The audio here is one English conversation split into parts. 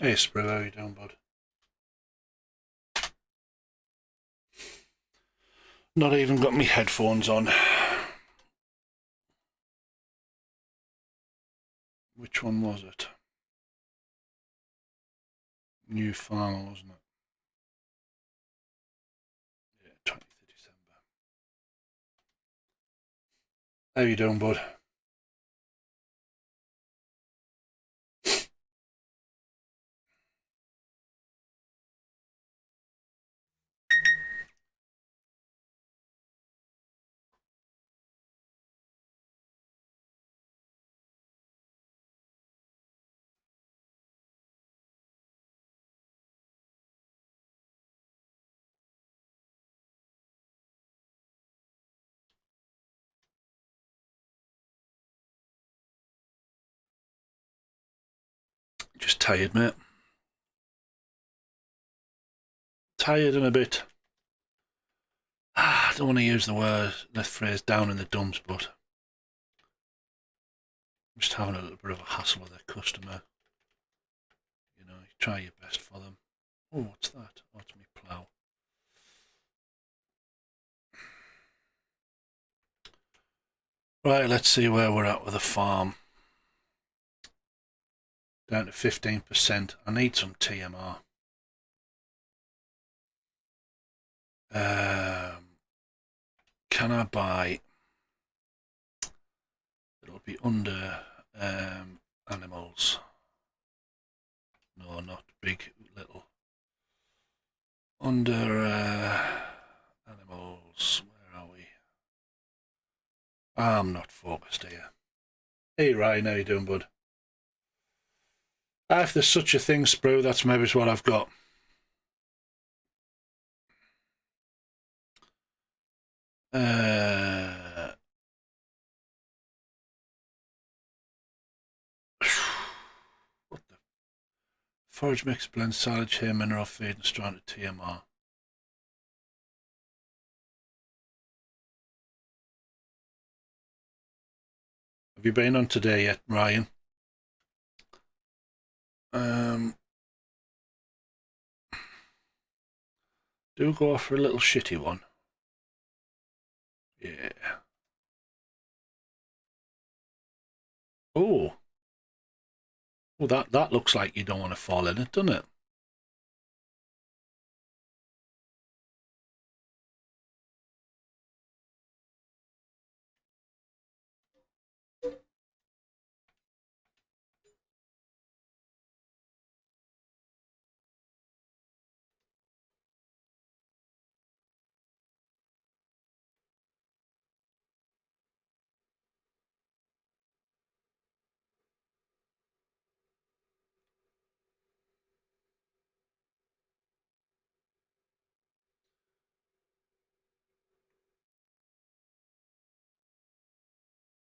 Hey Sprue, how you doing, bud? Not even got me headphones on. Which one was it? New Farmer, wasn't it? Yeah, 20th of December. How you doing, bud? Just tired, mate. Tired and a bit. I don't want to use the phrase down in the dumps, but I'm just having a little bit of a hassle with a customer. You know, you try your best for them. Oh, what's that? Oh, it's me plough. Right, let's see where we're at with the farm. Down to 15%. I need some TMR. Can I buy? It'll be under animals. No, not big, little. Under animals. Where are we? I'm not focused here. Hey Ryan, how you doing, bud? If there's such a thing, Sprue, that's maybe what I've got. What the? Forage mix blend silage, hay, mineral feed, and stranded TMR. Have you been on today yet, Ryan? Do go for a little shitty one. Yeah. Oh. Well, that looks like you don't want to fall in it, doesn't it?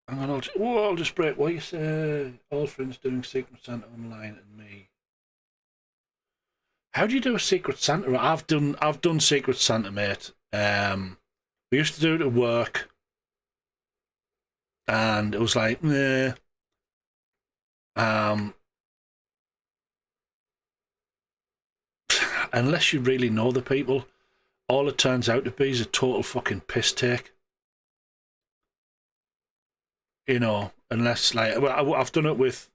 Hang on, I'll just break. What you say? All friends doing Secret Santa online and me. How do you do a Secret Santa? I've done Secret Santa, mate. We used to do it at work, and it was like, nah. Unless you really know the people, all it turns out to be is a total fucking piss take. You know, unless like, well, I've done it with,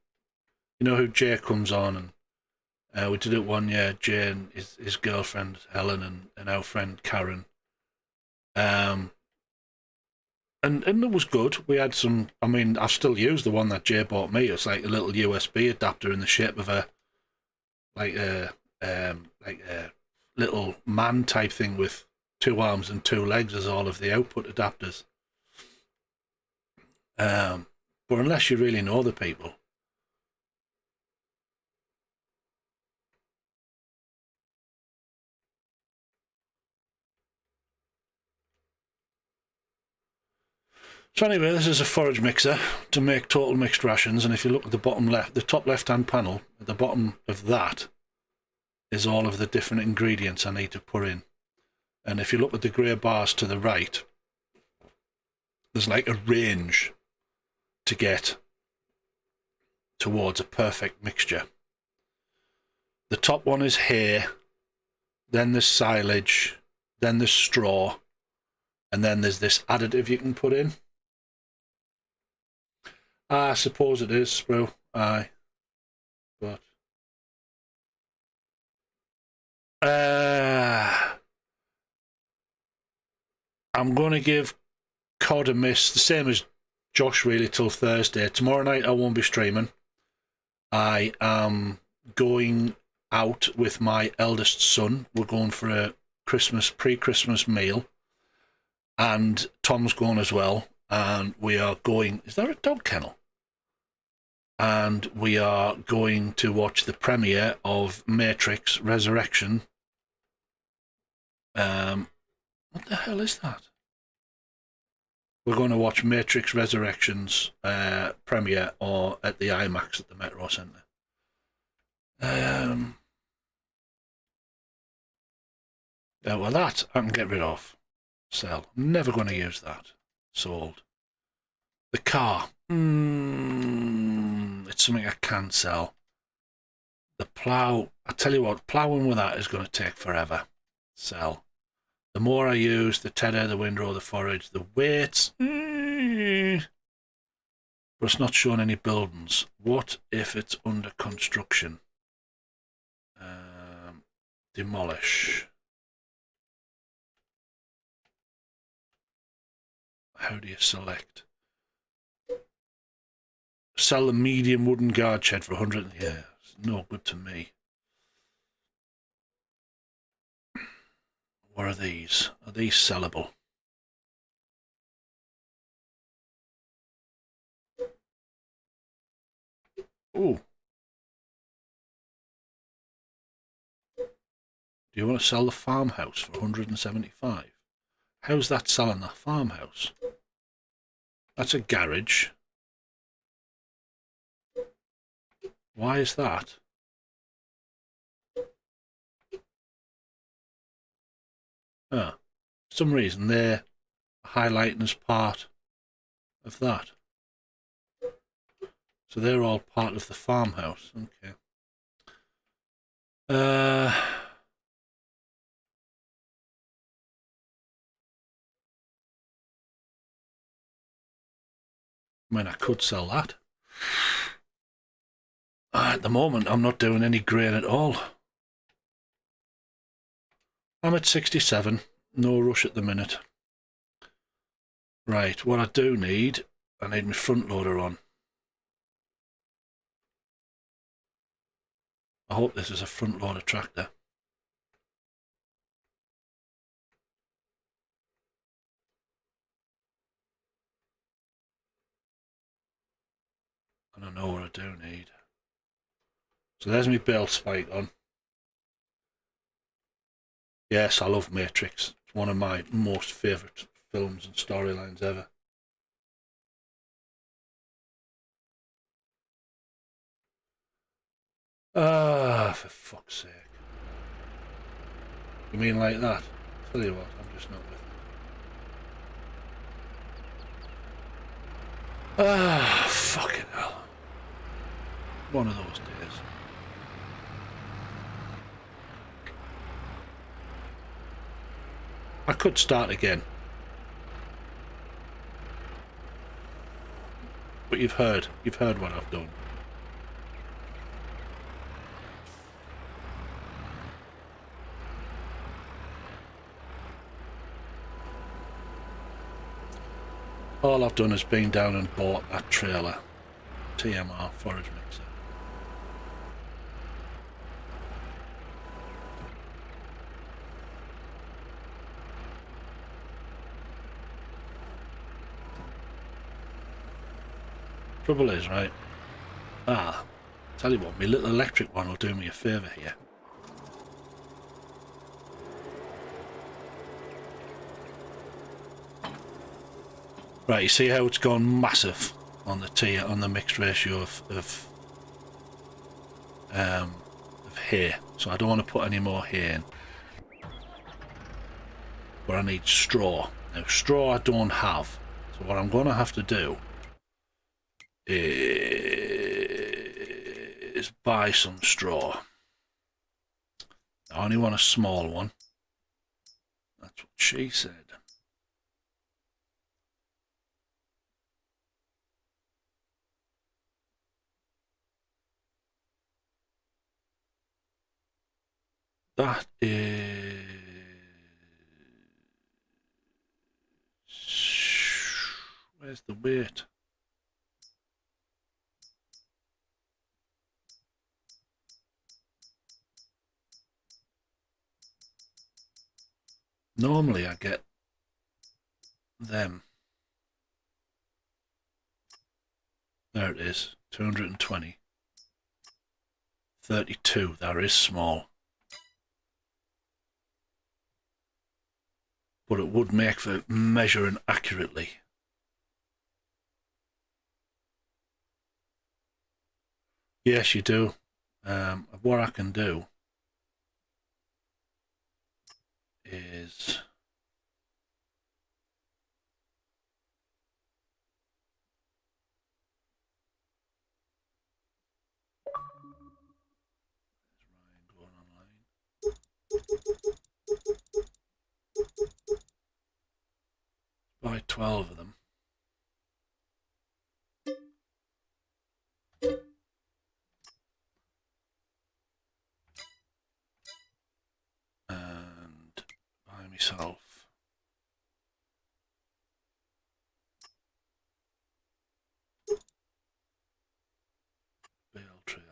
you know, who Jay comes on, and we did it one year. Jay and his girlfriend Helen and our friend Karen. And it was good. We had some. I mean, I've still used the one that Jay bought me. It's like a little USB adapter in the shape of a like a little man type thing with 2 arms and 2 legs as all of the output adapters. But unless you really know the people. So anyway, this is a forage mixer to make total mixed rations, and if you look at the bottom left, the top left-hand panel, at the bottom of that is all of the different ingredients I need to put in. And if you look at the grey bars to the right, there's like a range to get towards a perfect mixture. The top one is hay, then there's silage, then there's straw, and then there's this additive you can put in. I suppose it is, bro. Aye. But I'm going to give COD a miss, the same as Josh, really, till Thursday. Tomorrow night I won't be streaming. I am going out with my eldest son. We're going for a pre-Christmas meal, and Tom's going as well. And we are going. Is there a dog kennel? And we are going to watch the premiere of Matrix Resurrection. What the hell is that? We're going to watch Matrix Resurrection's premiere or at the IMAX at the Metro Centre. Yeah, well, that I can get rid of. Sell. I'm never going to use that. Sold. The car. It's something I can sell. The plough. I tell you what, ploughing with that is going to take forever. Sell. The more I use, the tedder, the windrow, the forage, the weights. But it's not showing any buildings. What if it's under construction? Demolish. How do you select? Sell the medium wooden guard shed for 100. Yeah, it's no good to me. What are these? Are these sellable? Ooh. Do you want to sell the farmhouse for 175? How's that selling the farmhouse? That's a garage. Why is that? For some reason they're highlighting as part of that. So they're all part of the farmhouse. Okay. I mean, I could sell that. At the moment, I'm not doing any grain at all. I'm at 67. No rush at the minute. Right, what I do need, I need my front loader on. I hope this is a front loader tractor. And I know what I do need. So there's my belt spike on. Yes, I love Matrix. It's one of my most favourite films and storylines ever. For fuck's sake. You mean like that? Tell you what, I'm just not with it. Fucking hell. One of those days. I could start again. But you've heard what I've done. All I've done is been down and bought that trailer. TMR forage mixer. Trouble is, right? Tell you what, my little electric one will do me a favour here. Right, you see how it's gone massive on the mixed ratio of hay. So I don't want to put any more hay in. But I need straw. Now straw I don't have. So what I'm going to have to do is buy some straw. I only want a small one. That's what she said. That is... Where's the weight? Normally I get them. There it is, 220. 32, that is small. But it would make for measuring accurately. Yes, you do. What I can do is... Going online. Buy 12 of them. And buy myself bale trailer.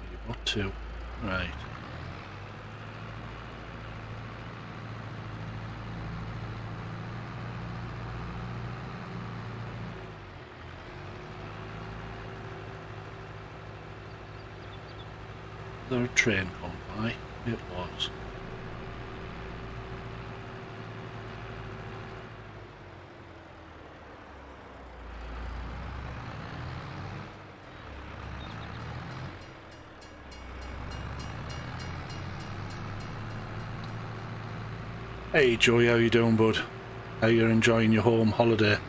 You got two, right? There a train come by? It was. Hey Joey, how you doing, bud? How you enjoying your home holiday?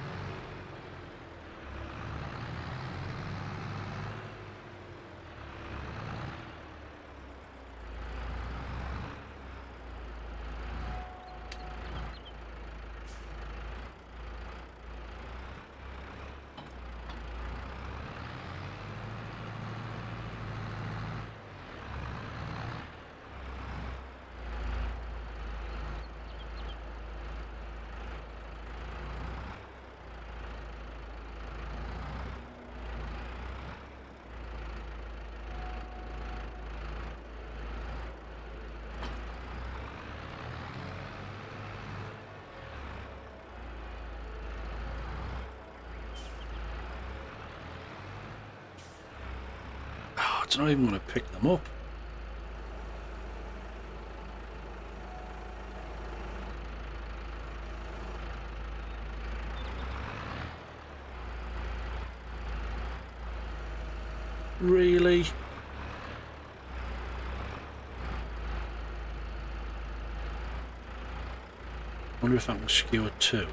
Oh, it's not even going to pick them up. Really? Wonder if that will skewer too.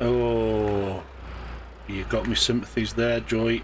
Oh, you got me sympathies there, Joy.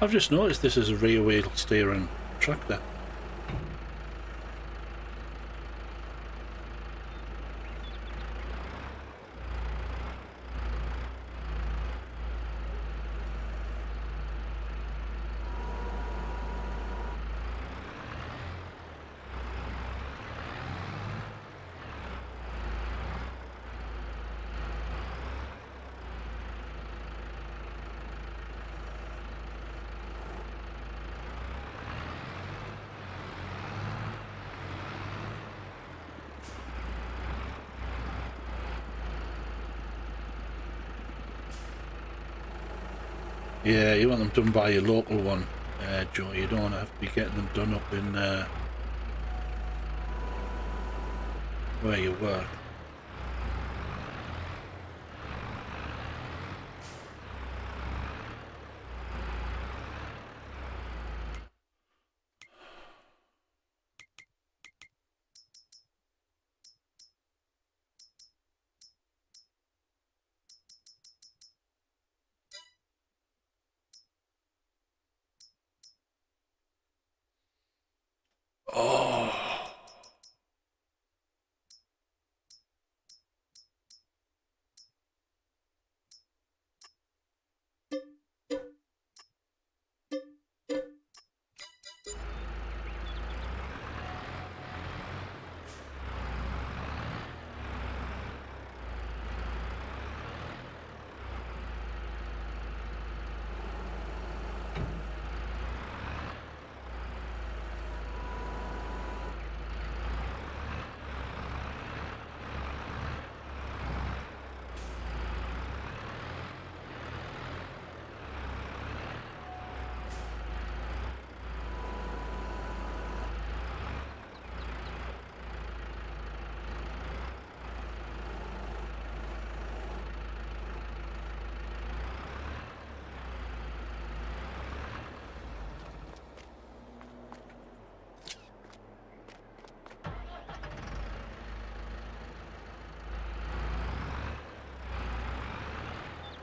I've just noticed this is a rear wheel steering tractor. Yeah, you want them done by your local one, Joe. You don't have to be getting them done up in where you work. Oh.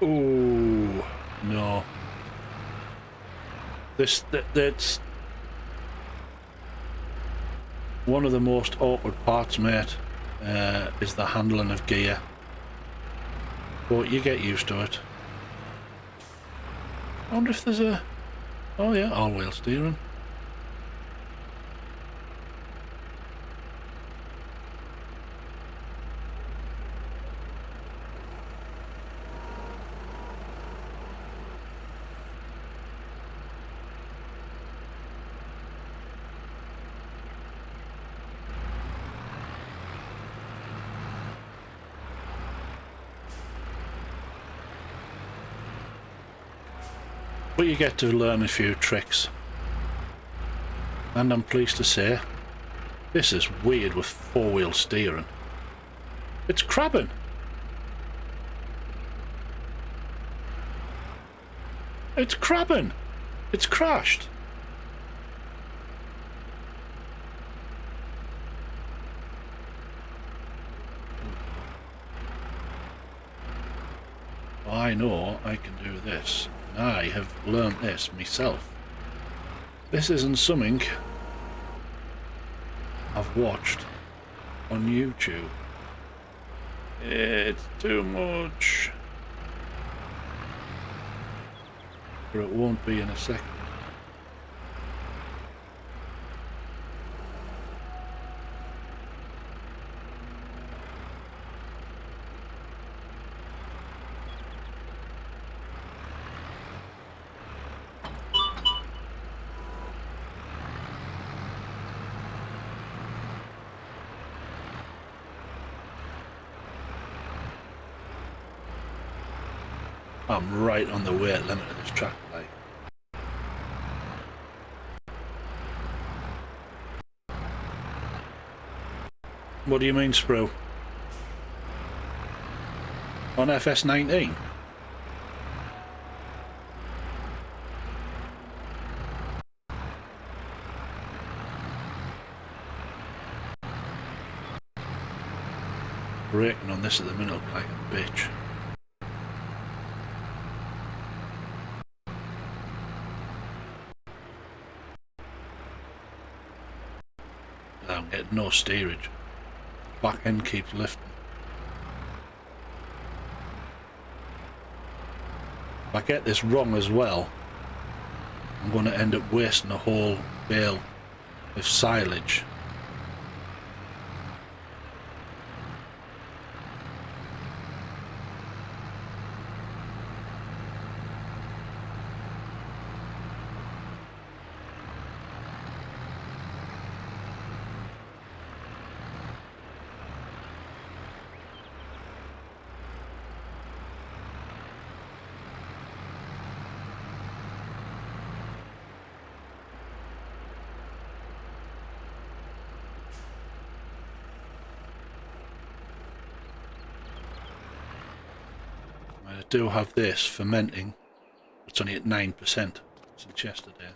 Ooh, no. That's one of the most awkward parts, mate, is the handling of gear. But you get used to it. I wonder if there's a... Oh yeah, all-wheel steering. But you get to learn a few tricks. And I'm pleased to say, this is weird with four-wheel steering. It's crabbing. It's crabbing. It's crashed. I know I can do this. I have learnt this myself. This isn't something I've watched on YouTube. It's too much. But it won't be in a second. I'm right on the weight limit of this track, like. What do you mean, Spro? On FS19? Braking on this at the minute look like a bitch. I'm getting no steerage. Back end keeps lifting. If I get this wrong as well, I'm going to end up wasting a whole bale of silage. I do have this fermenting. It's only at 9% since yesterday.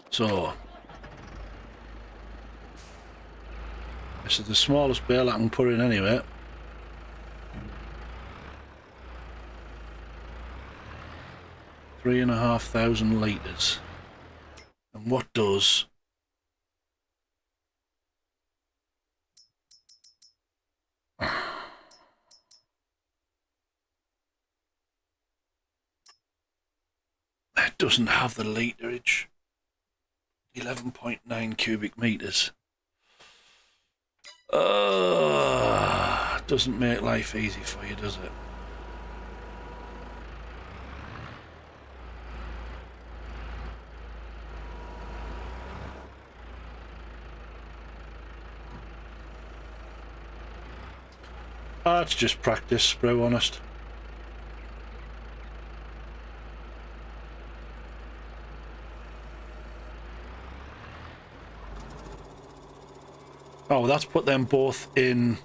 So this is the smallest bale I can put in anyway. $3,500 litres. And what does it doesn't have the literage. 11.9 cubic meters. Doesn't make life easy for you, does it? It's just practice, bro, honest. Oh, that's put them both in,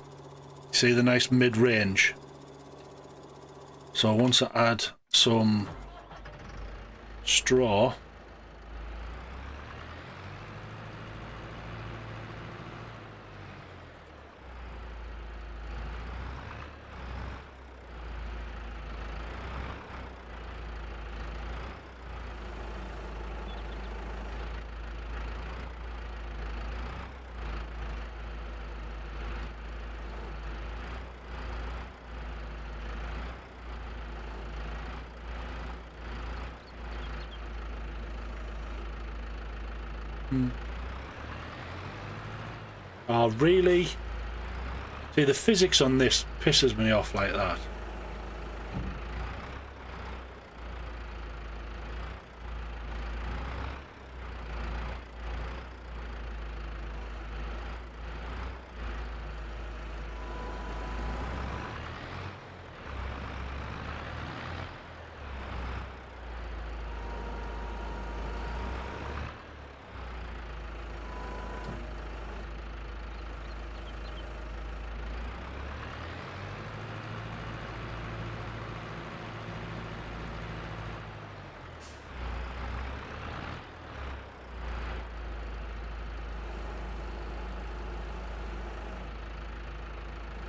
see, the nice mid-range. So once I add some straw, oh really? See, the physics on this pisses me off like that.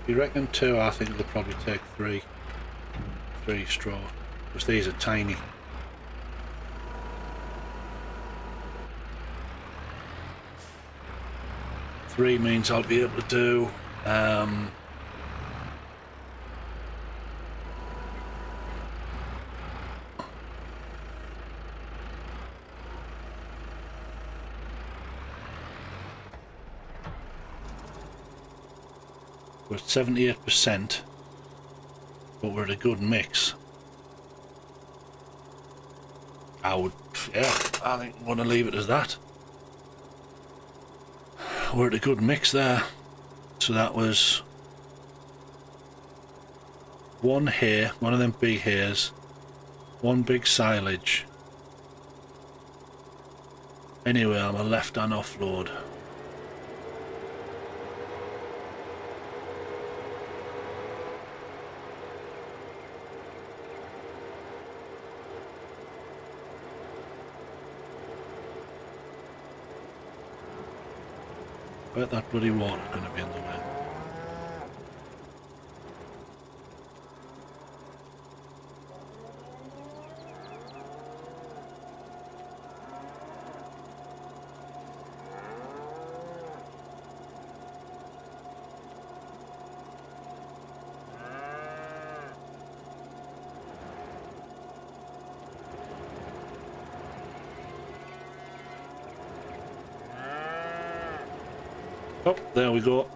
You reckon two? I think they'll probably take three straw, because these are tiny. Three means I'll be able to do we're at 78%, but we're at a good mix. I think I'm going to leave it as that. We're at a good mix there. So that was one hay, one of them big hays, one big silage. Anyway, I'm a left-hand offload. Bet that bloody water's going to be in the way. Oh, there we go.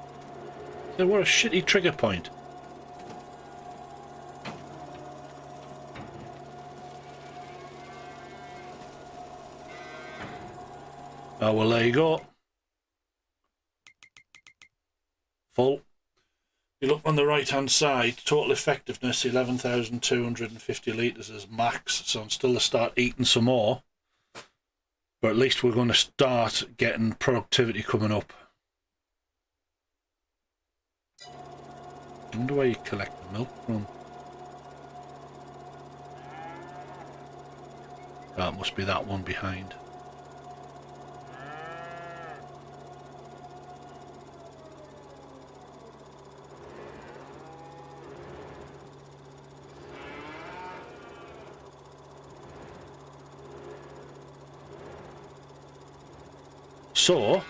So what a shitty trigger point. Oh, well, there you go. Full. You look on the right hand side, total effectiveness 11,250 litres is max, so I'm still to start eating some more. But at least we're going to start getting productivity coming up. I wonder where you collect the milk from. That must be that one behind. So,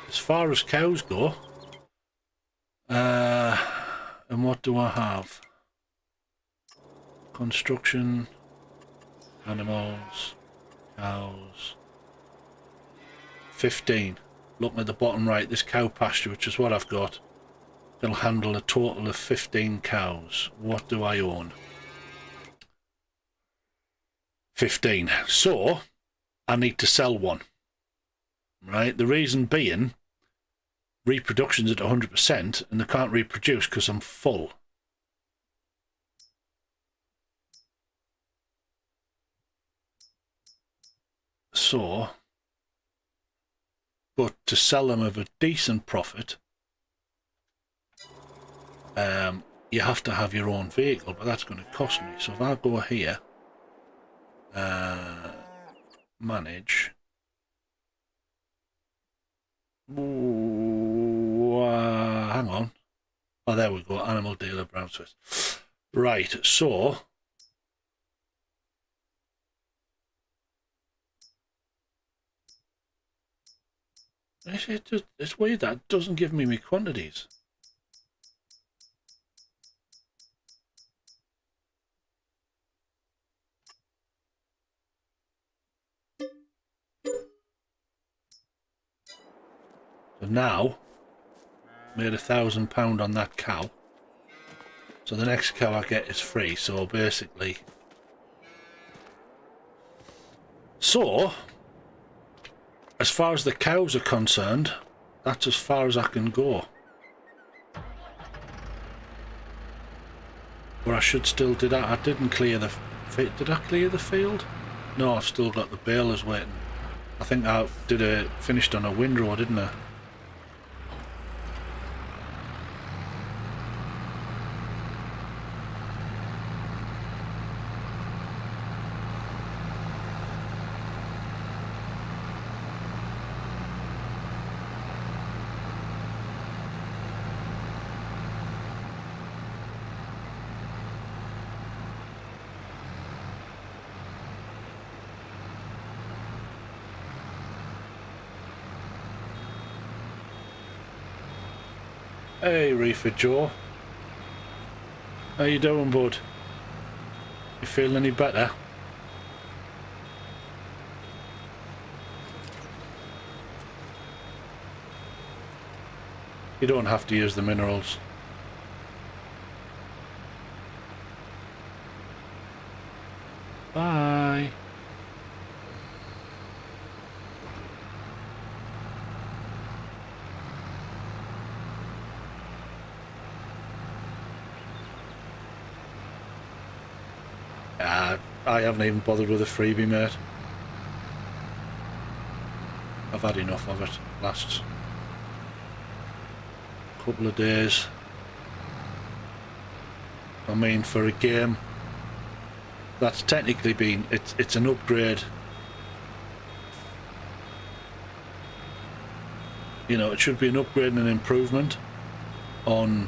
as far as cows go, and what do I have? Construction, animals, cows. 15. Looking at the bottom right, this cow pasture, which is what I've got, it'll handle a total of 15 cows. What do I own? 15. So, I need to sell one. Right? The reason being, reproduction's at 100% and they can't reproduce because I'm full. So, but to sell them of a decent profit, you have to have your own vehicle, but that's going to cost me. So if I go here, manage. Hang on. Oh, there we go. Animal dealer, Brown Swiss. Right, so it's weird that it doesn't give me my quantities. So now, made £1,000 on that cow. So the next cow I get is free. So basically, so as far as the cows are concerned, that's as far as I can go. But I should still did I didn't clear the did I clear the field? No, I've still got the balers waiting. I think I finished on a windrow, didn't I? Hey, Reefer Joe. How you doing, bud? You feeling any better? You don't have to use the minerals. Bye. I haven't even bothered with a freebie, mate. I've had enough of it last couple of days. I mean, for a game that's technically been, it's an upgrade you know, it should be an upgrade and an improvement on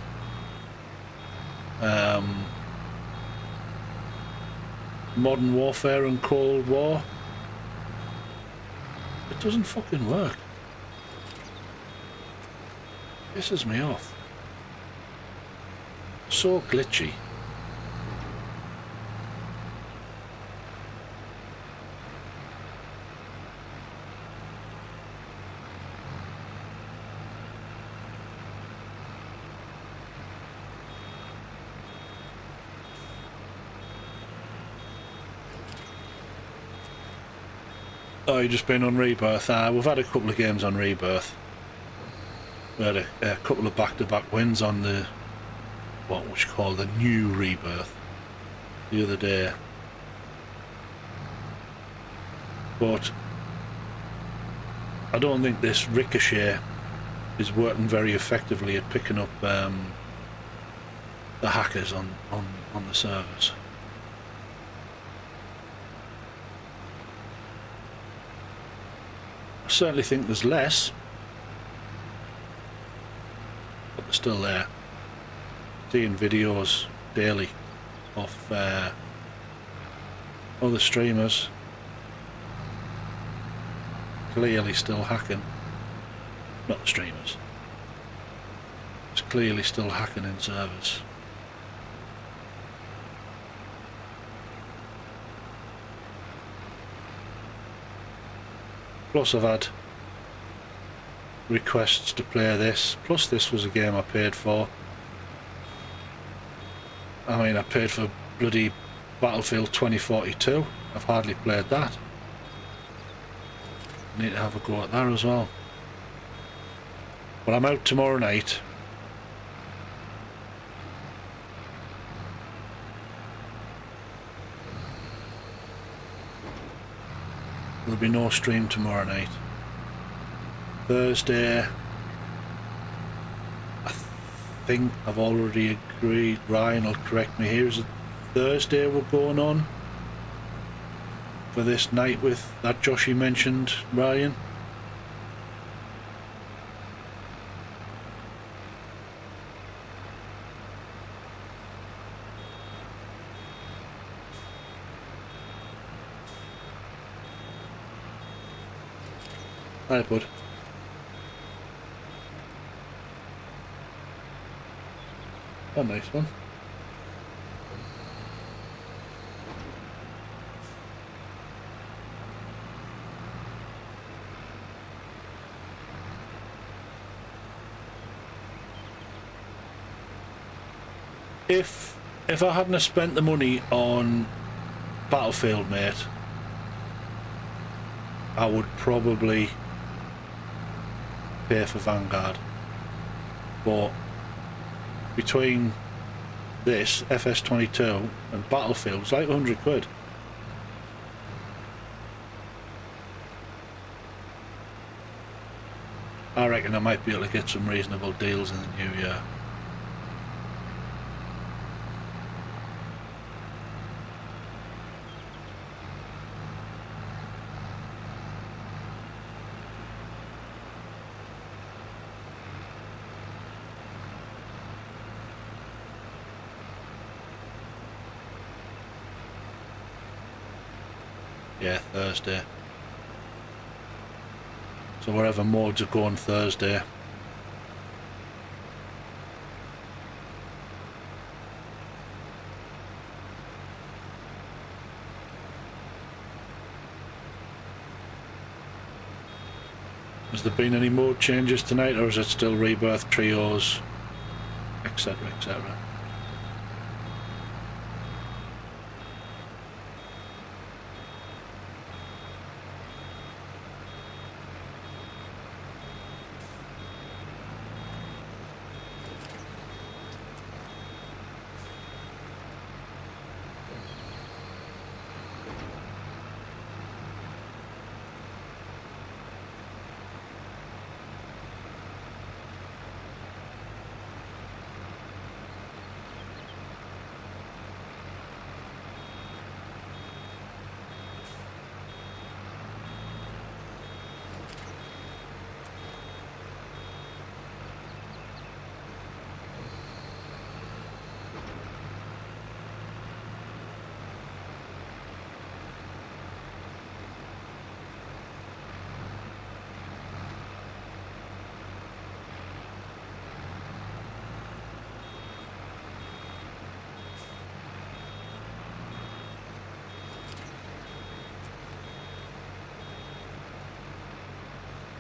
Modern Warfare and Cold War. It doesn't fucking work. Pisses me off. So glitchy. Oh, you just been on Rebirth? We've had a couple of games on Rebirth. We had a couple of back-to-back wins on the what you call the new Rebirth the other day. But I don't think this Ricochet is working very effectively at picking up the hackers on the servers. I certainly think there's less, but they're still there. Seeing videos daily of other streamers clearly still hacking. Not the streamers. It's clearly still hacking in servers. Plus I've had requests to play this, plus this was a game I paid for. I mean, I paid for bloody Battlefield 2042. I've hardly played that. Need to have a go at that as well. But I'm out tomorrow night. There'll be no stream tomorrow night. Thursday, I think I've already agreed, Ryan will correct me here, is it Thursday we're going on for this night with that Joshy mentioned, Ryan? Hi, bud. A nice one. If I hadn't have spent the money on Battlefield, mate, I would probably pay for Vanguard. But between this FS22 and Battlefield, it's like 100 quid. I reckon I might be able to get some reasonable deals in the new year. Yeah, Thursday. So wherever modes are going Thursday. Has there been any mode changes tonight, or is it still Rebirth, Trios, etc, etc?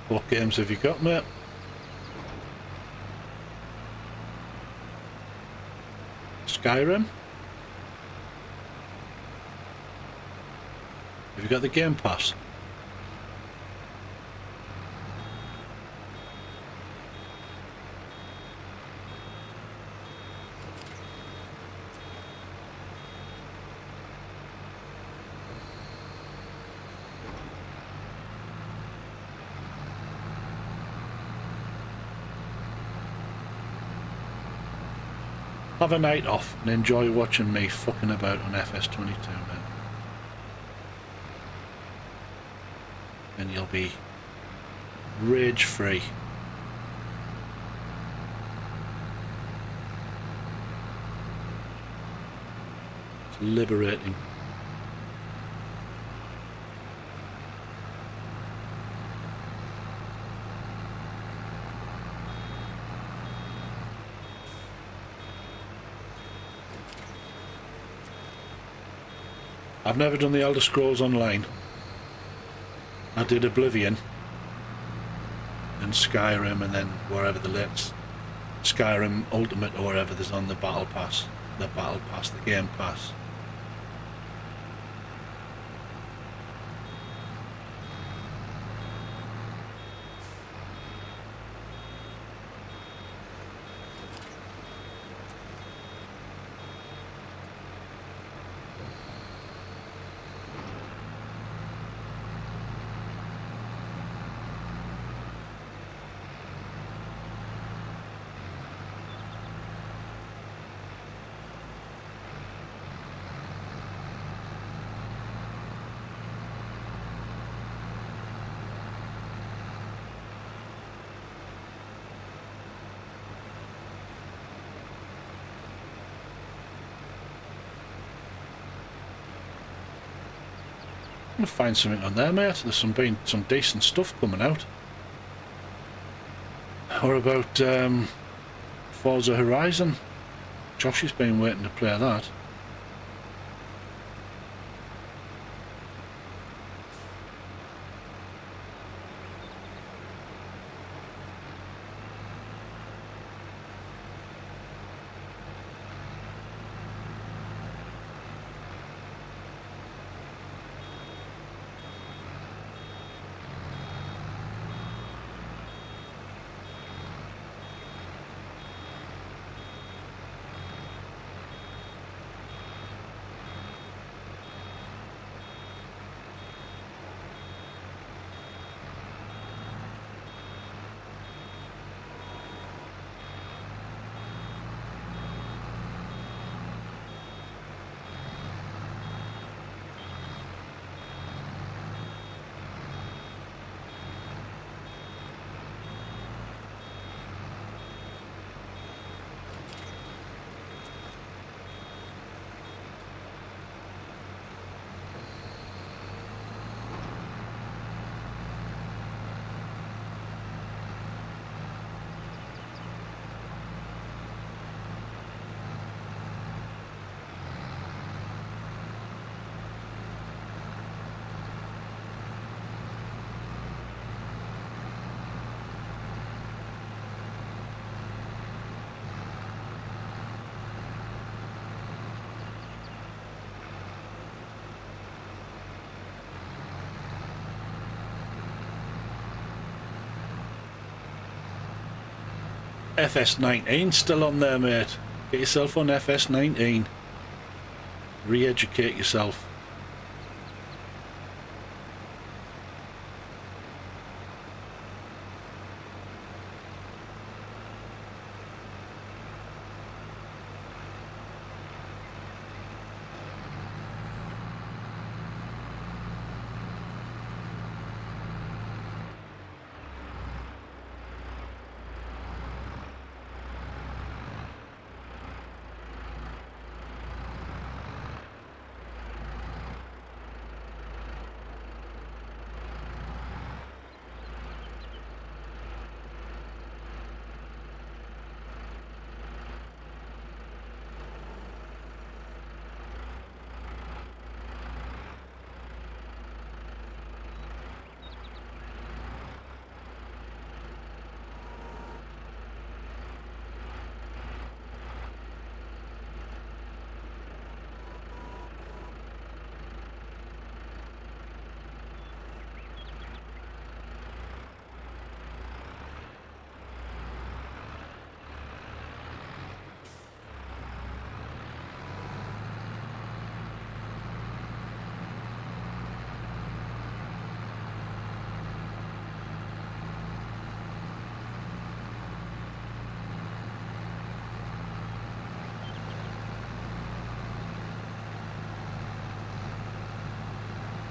What games have you got, mate? Skyrim? Have you got the Game Pass? Have a night off and enjoy watching me fucking about on FS22, man. And you'll be rage free. It's liberating. I've never done the Elder Scrolls Online. I did Oblivion and Skyrim, and then wherever the latest Skyrim Ultimate or whatever there's on the Battle Pass, the Game Pass. I'm gonna find something on there, mate. There's some decent stuff coming out. Or about Forza Horizon. Josh has been waiting to play that. FS19 still on there, mate. Get yourself on FS19. Re-educate yourself.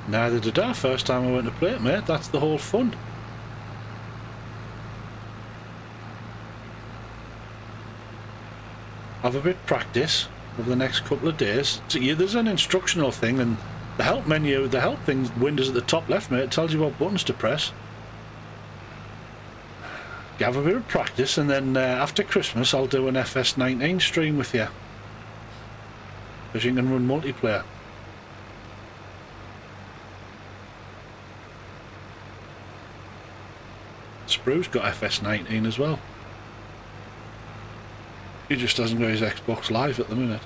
Neither did I first time I went to play it, mate. That's the whole fun. Have a bit of practice over the next couple of days. So, yeah, there's an instructional thing, and the help menu, the help thing, windows at the top left, mate. It tells you what buttons to press. Have a bit of practice, and then after Christmas I'll do an FS19 stream with you, because you can run multiplayer. Sprue's got FS19 as well. He just hasn't got his Xbox Live at the minute.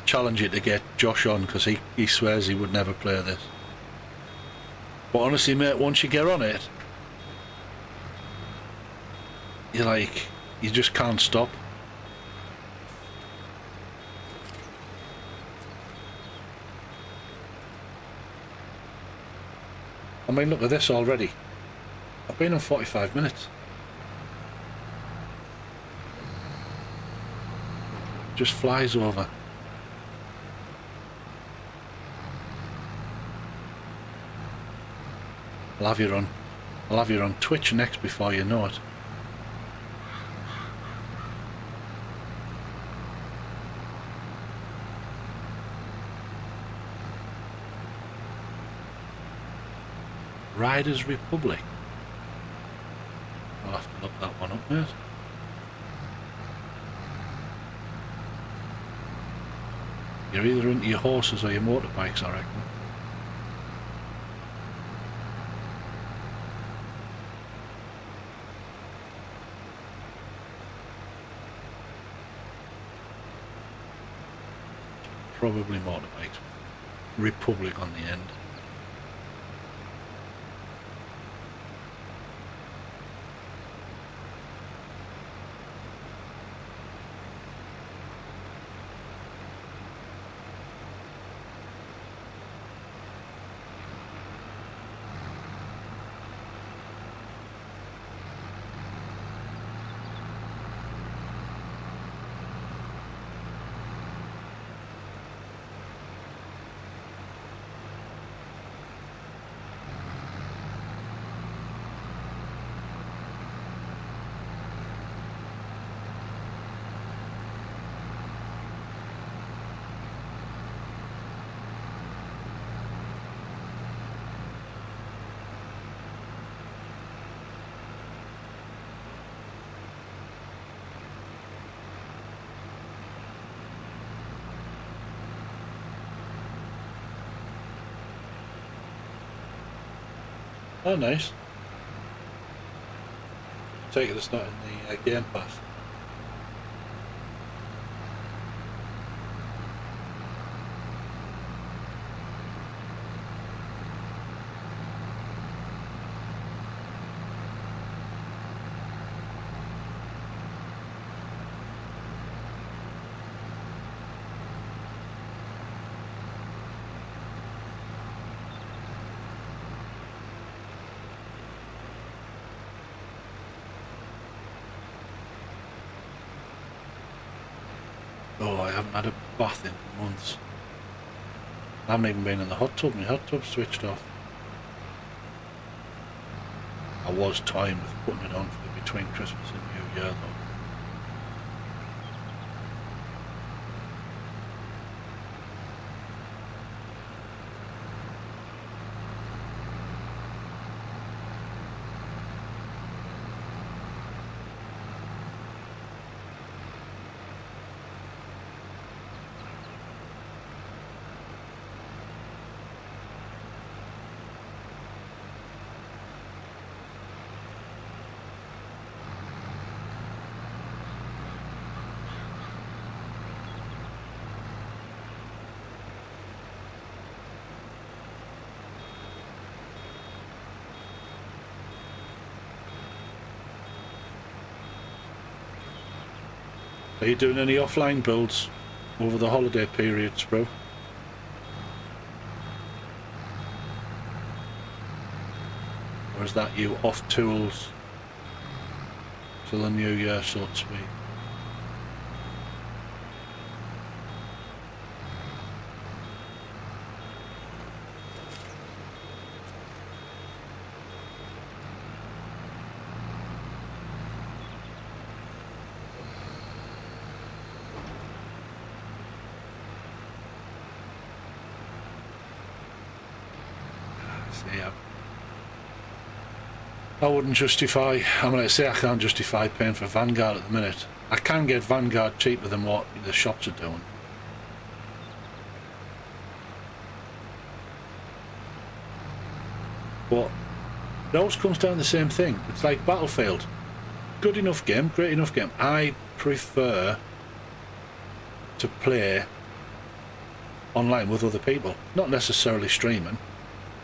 Challenge you to get Josh on, because he swears he would never play this. But honestly, mate, once you get on it, you're like, you just can't stop. I mean, look at this already. I've been on 45 minutes. Just flies over. I'll have you on Twitch next before you know it. Riders Republic. I'll have to look that one up, mate. You're either into your horses or your motorbikes, I reckon. Probably motorbikes. Republic on the end. Oh, nice. Take it it's not in the Game Pass. Oh, I haven't had a bath in months. I haven't even been in the hot tub. My hot tub's switched off. I was toying with putting it on for between Christmas and New Year though. Are you doing any offline builds over the holiday periods, bro? Or is that you off tools till the new year, so to speak? I wouldn't justify, I'm going to say I can't justify paying for Vanguard at the minute. I can get Vanguard cheaper than what the shops are doing. But it always comes down to the same thing. It's like Battlefield. Good enough game, great enough game. I prefer to play online with other people. Not necessarily streaming,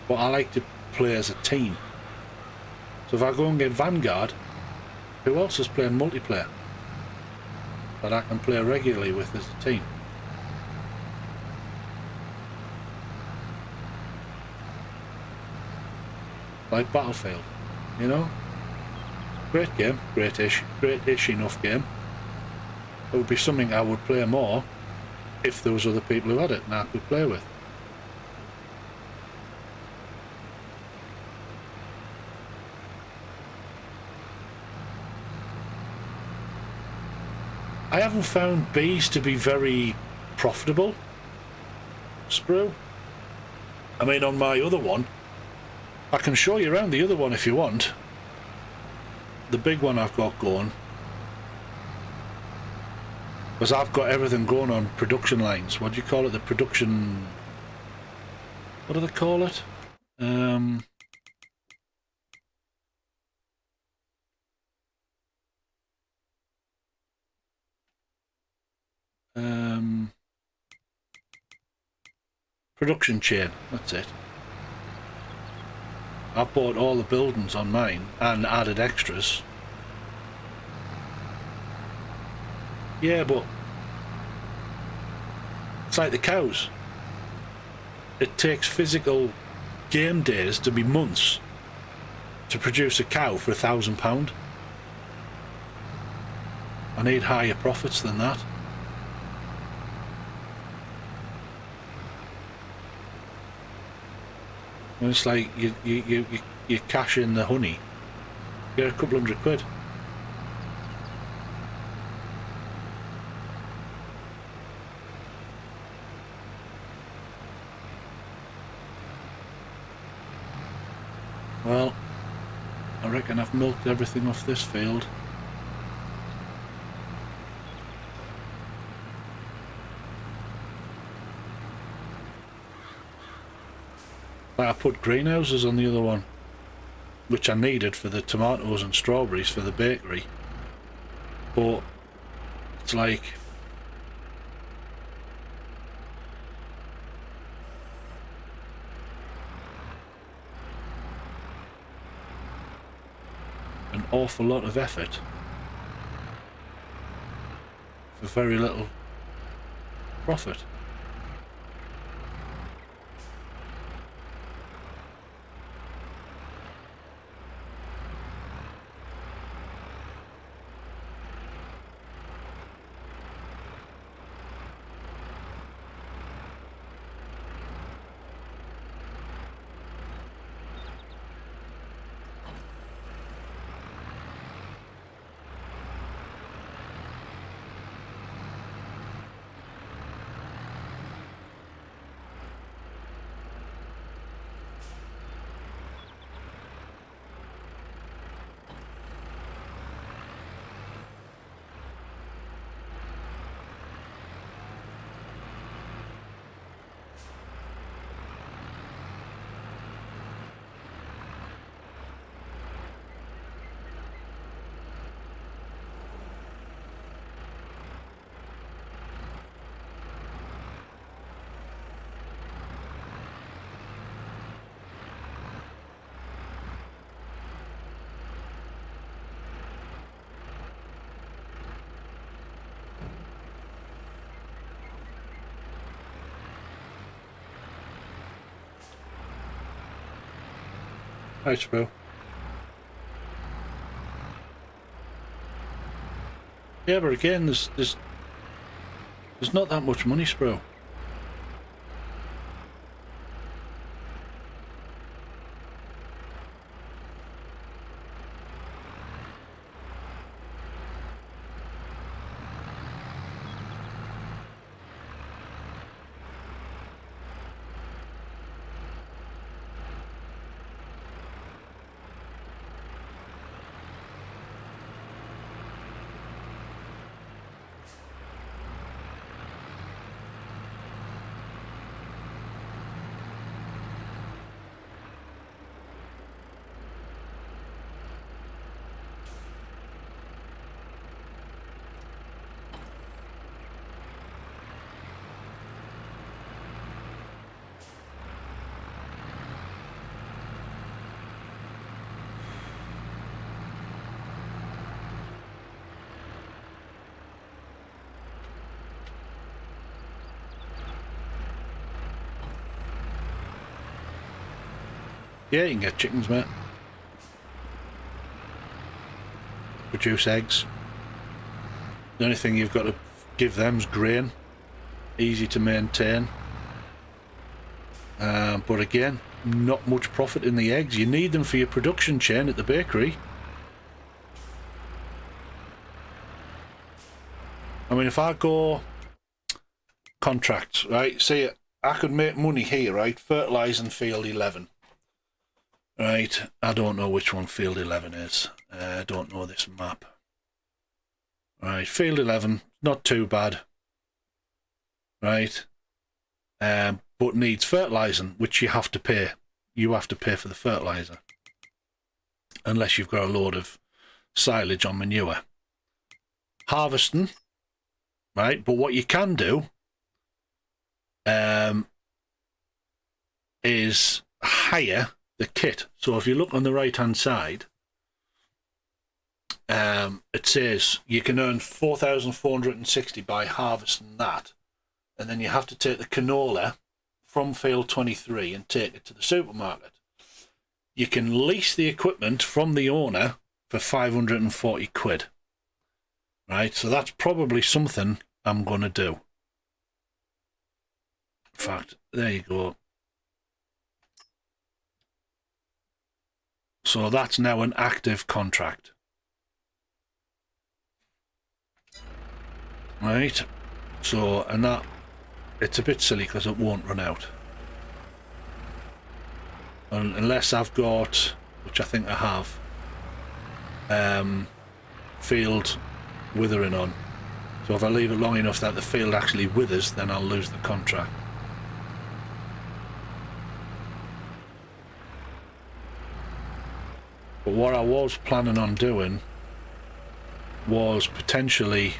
but I like to play as a team. So if I go and get Vanguard, who else is playing multiplayer that I can play regularly with as a team? Like Battlefield, you know? Great game, great-ish enough game. It would be something I would play more if there was other people who had it and I could play with. I haven't found bees to be very profitable, Sprue. I mean, on my other one, I can show you around the other one if you want. The big one I've got going. Because I've got everything going on production lines. What do you call it? The production... What do they call it? Production chain, that's it. I've bought all the buildings on mine and added extras. Yeah, but it's like the cows. It takes physical game days to be months to produce a cow for £1,000. I need higher profits than that. And it's like you cash in the honey, get a couple £100. Well, I reckon I've milked everything off this field. I put greenhouses on the other one, which I needed for the tomatoes and strawberries for the bakery, but it's like an awful lot of effort for very little profit. Right, Spro. Yeah, but again, there's not that much money, Spro. Yeah, you can get chickens, mate. Produce eggs. The only thing you've got to give them's grain. Easy to maintain. But again, not much profit in the eggs. You need them for your production chain at the bakery. I mean, if I go contracts, right? See, I could make money here, right? Fertilising field 11. Right, I don't know which one field 11 is. I don't know this map. Right, field 11, not too bad. Right, but needs fertilising, which you have to pay. You have to pay for the fertiliser. Unless you've got a load of silage on manure. Harvesting, right, but what you can do is hire the kit. So if you look on the right hand side, it says you can earn 4,460 by harvesting that, and then you have to take the canola from field 23 and take it to the supermarket. You can lease the equipment from the owner for 540 quid. Right, so that's probably something I'm going to do. In fact, there you go. So that's now an active contract. Right, so, and that, it's a bit silly because it won't run out. Unless I've got, which I think I have, field withering on. So if I leave it long enough that the field actually withers, then I'll lose the contract. But what I was planning on doing was potentially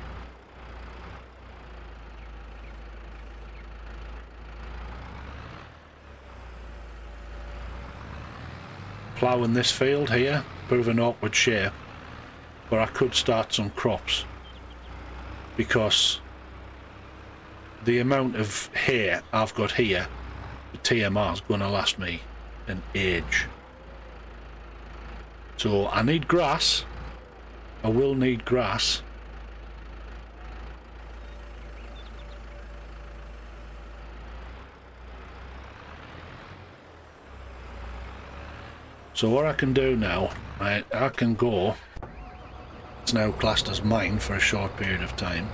ploughing this field here, bit of an awkward shape, but I could start some crops because the amount of hay I've got here, the TMR is going to last me an age. So I need grass. I will need grass. So what I can do now, right, I can go, it's now classed as mine for a short period of time.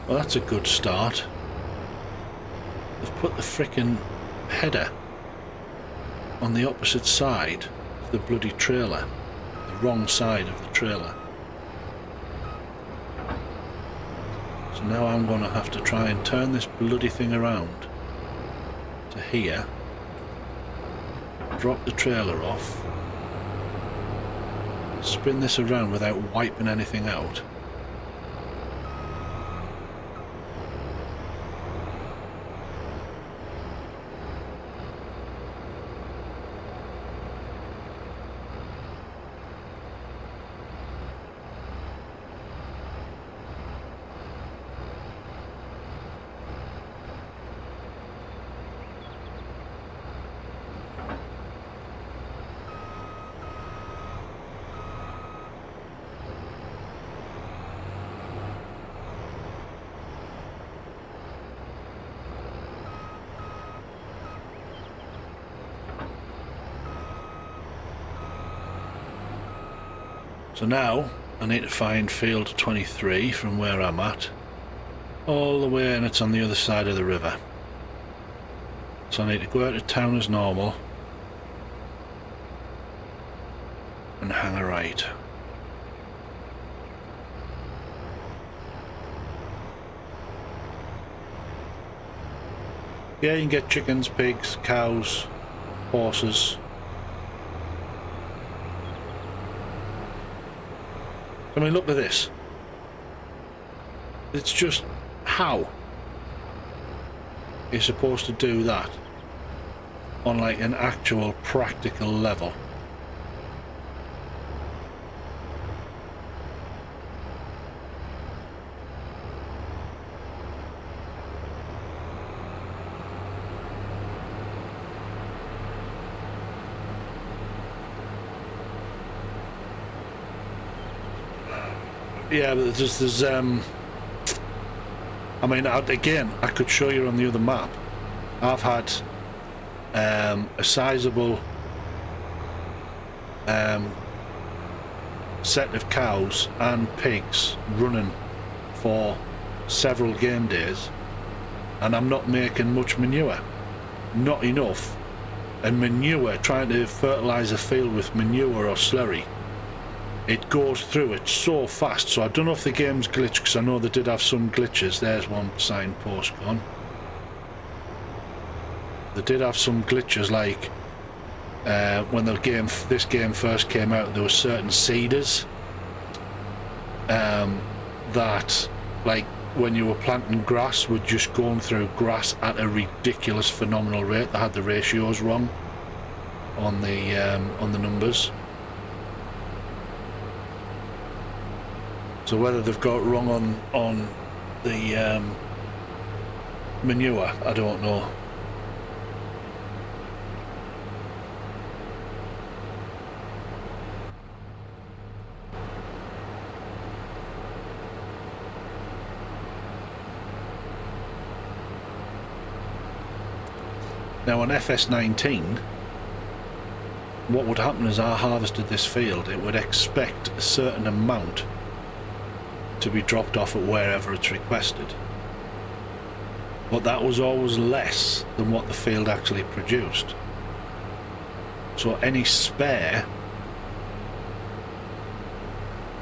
Well, that's a good start. They've put the frickin' header on the opposite side of the bloody trailer. The wrong side of the trailer. So now I'm going to have to try and turn this bloody thing around to here. Drop the trailer off. Spin this around without wiping anything out. So now I need to find field 23 from where I'm at, all the way, and it's on the other side of the river. So I need to go out of town as normal and hang a right. Yeah, you can get chickens, pigs, cows, horses. I mean, look at this. It's just how you're supposed to do that on like an actual practical level. Yeah, but there's I mean, again, I could show you on the other map. I've had a sizable set of cows and pigs running for several game days, and I'm not making much manure, not enough. And manure, trying to fertilise a field with manure or slurry, it goes through it so fast. So I don't know if the game's glitched, because I know they did have some glitches. There's one signpost gone. They did have some glitches, like when this game first came out, there were certain seeders that, like, when you were planting grass, were just going through grass at a ridiculous, phenomenal rate. They had the ratios wrong on the numbers. So whether they've got it wrong on the manure, I don't know. Now on FS19, what would happen is I harvested this field, it would expect a certain amount to be dropped off at wherever it's requested, but that was always less than what the field actually produced. So any spare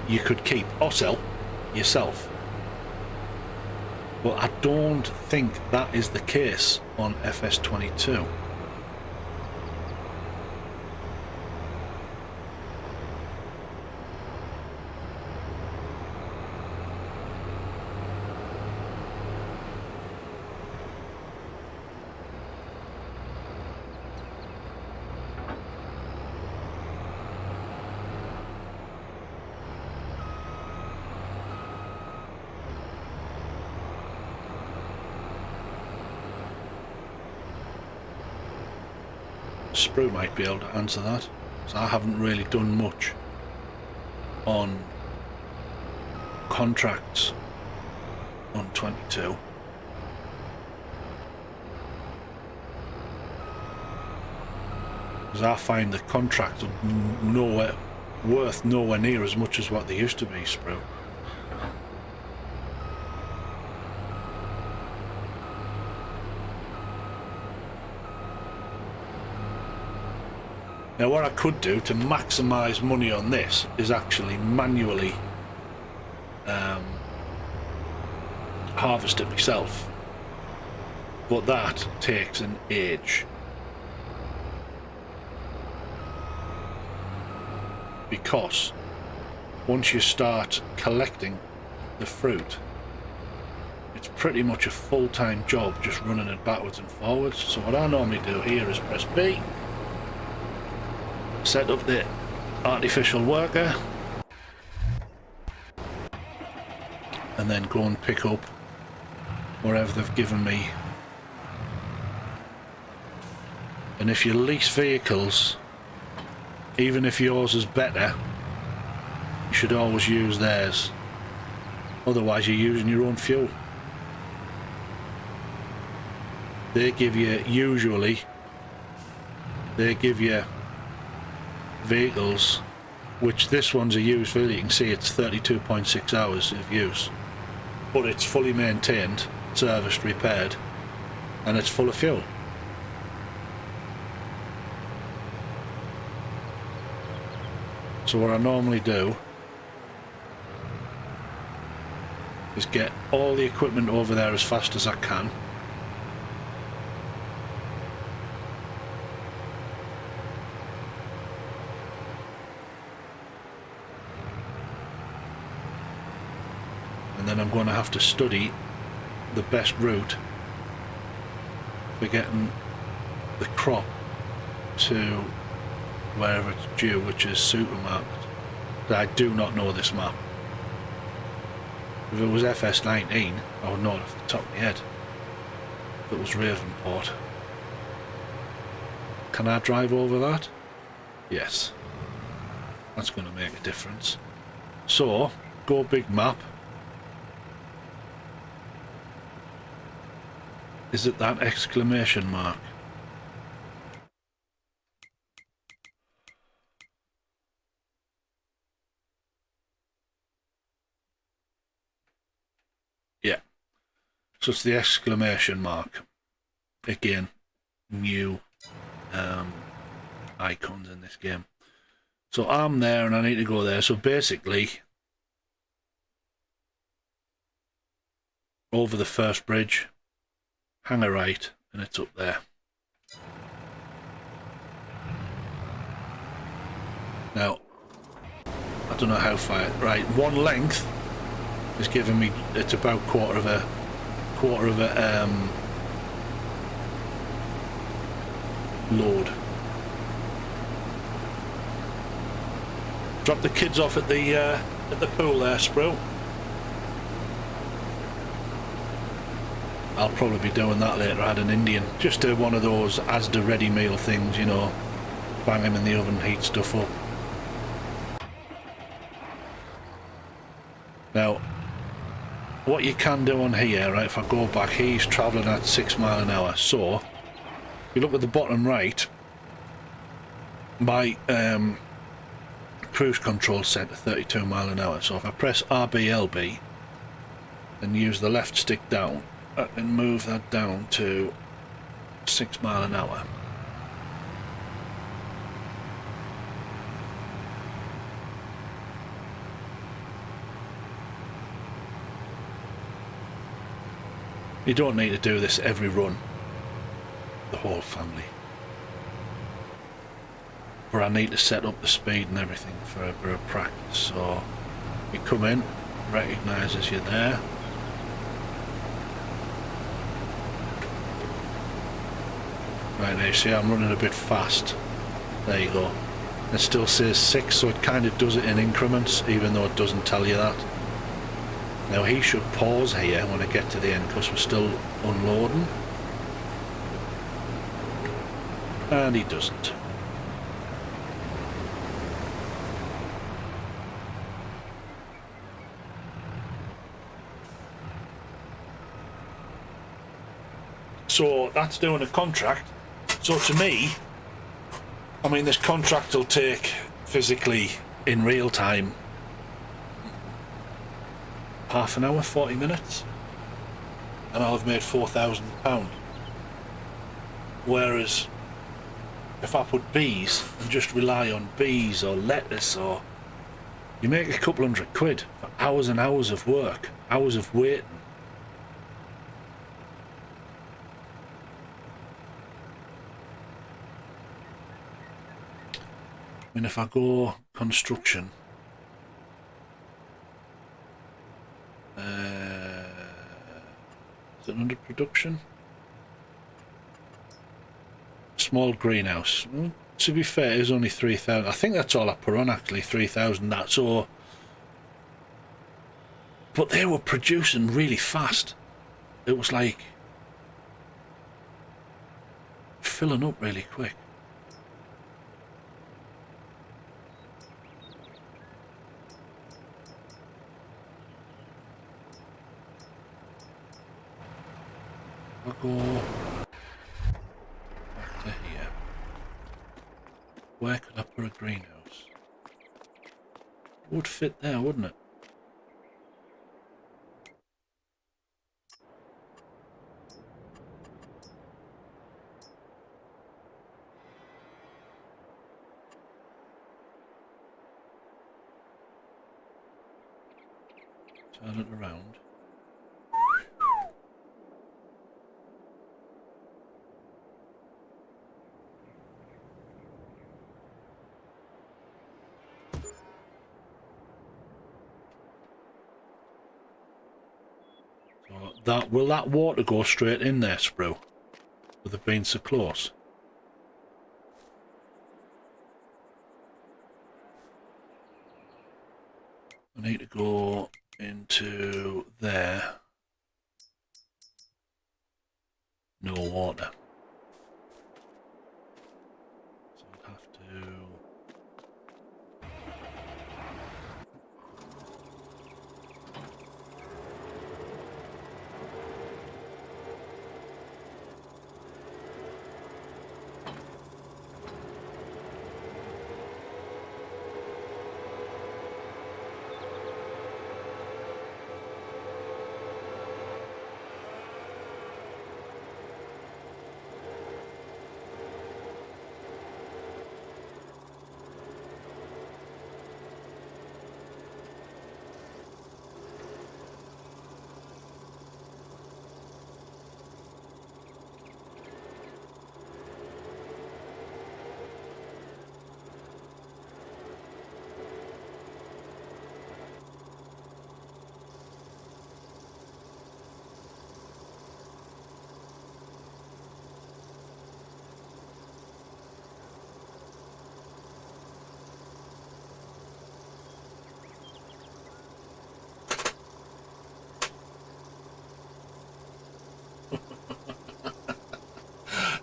you could keep or sell yourself, but I don't think that is the case on FS22. Sprue might be able to answer that, so I haven't really done much on contracts on 22. Because I find the contracts are worth nowhere near as much as what they used to be, Sprue. Now what I could do to maximise money on this is actually manually harvest it myself, but that takes an age, because once you start collecting the fruit, it's pretty much a full-time job just running it backwards and forwards. So what I normally do here is press B, set up the artificial worker, and then go and pick up wherever they've given me. And if you lease vehicles, even if yours is better, you should always use theirs, otherwise you're using your own fuel. They give you, usually they give you vehicles which this one's a used vehicle. You can see it's 32.6 hours of use, but it's fully maintained, serviced, repaired, and it's full of fuel. So what I normally do is get all the equipment over there as fast as I can. And then I'm going to have to study the best route for getting the crop to wherever it's due, which is supermarket. But I do not know this map. If it was FS19, I would know it off the top of my head. If it was Ravenport. Can I drive over that? Yes. That's going to make a difference. So, go big map. Is it that exclamation mark? Yeah. So it's the exclamation mark. Again, new icons in this game. So I'm there and I need to go there. So basically, over the first bridge, hang a right, and it's up there. Now, I don't know how far. Right, one length is giving me, it's about quarter of a load. Drop the kids off at the pool there, Sprue. I'll probably be doing that later. I had an Indian, just one of those Asda ready meal things, you know, bang them in the oven, heat stuff up. Now, what you can do on here, right, if I go back, he's travelling at 6 miles an hour. So, if you look at the bottom right, my cruise control set to 32 miles an hour. So if I press RBLB and use the left stick down, I can move that down to 6 miles an hour. You don't need to do this every run, the whole family. But I need to set up the speed and everything for a bit of practice. So you come in, recognises you there. Right, now you see I'm running a bit fast. There you go. It still says 6, so it kind of does it in increments, even though it doesn't tell you that. Now he should pause here when I get to the end because we're still unloading. And he doesn't. So that's doing a contract. So to me, I mean, this contract will take physically in real time half an hour, 40 minutes, and I'll have made £4,000. Whereas if I put bees and just rely on bees or lettuce, or you make a couple £100 for hours and hours of work, hours of waiting. I mean, if I go construction, is it under production? Small greenhouse. Well, to be fair, it is only 3,000. I think that's all I put on, actually, 3,000. That's all. But they were producing really fast. It was like filling up really quick. I'll go back to here. Where could I put a greenhouse? Would fit there, wouldn't it? Turn it around. So that will that water go straight in there, Sprue? With it being so close? I need to go into there. No water. So I'd have to...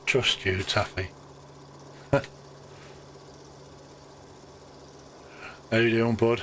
Trust you, Taffy. How you doing, bud?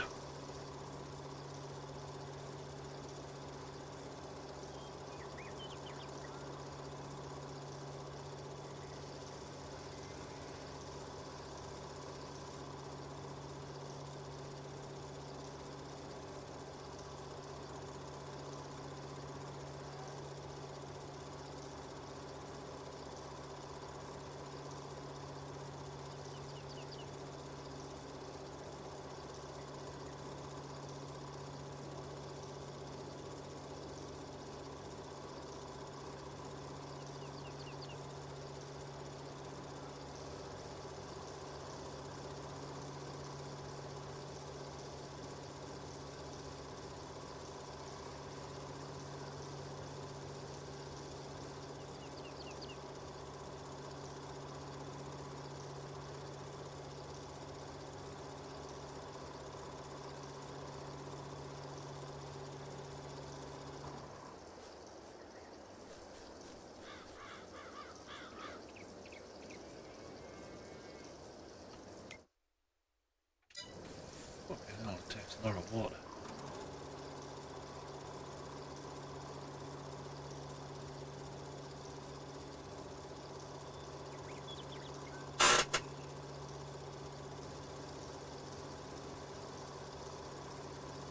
Fucking hell, it takes a lot of water.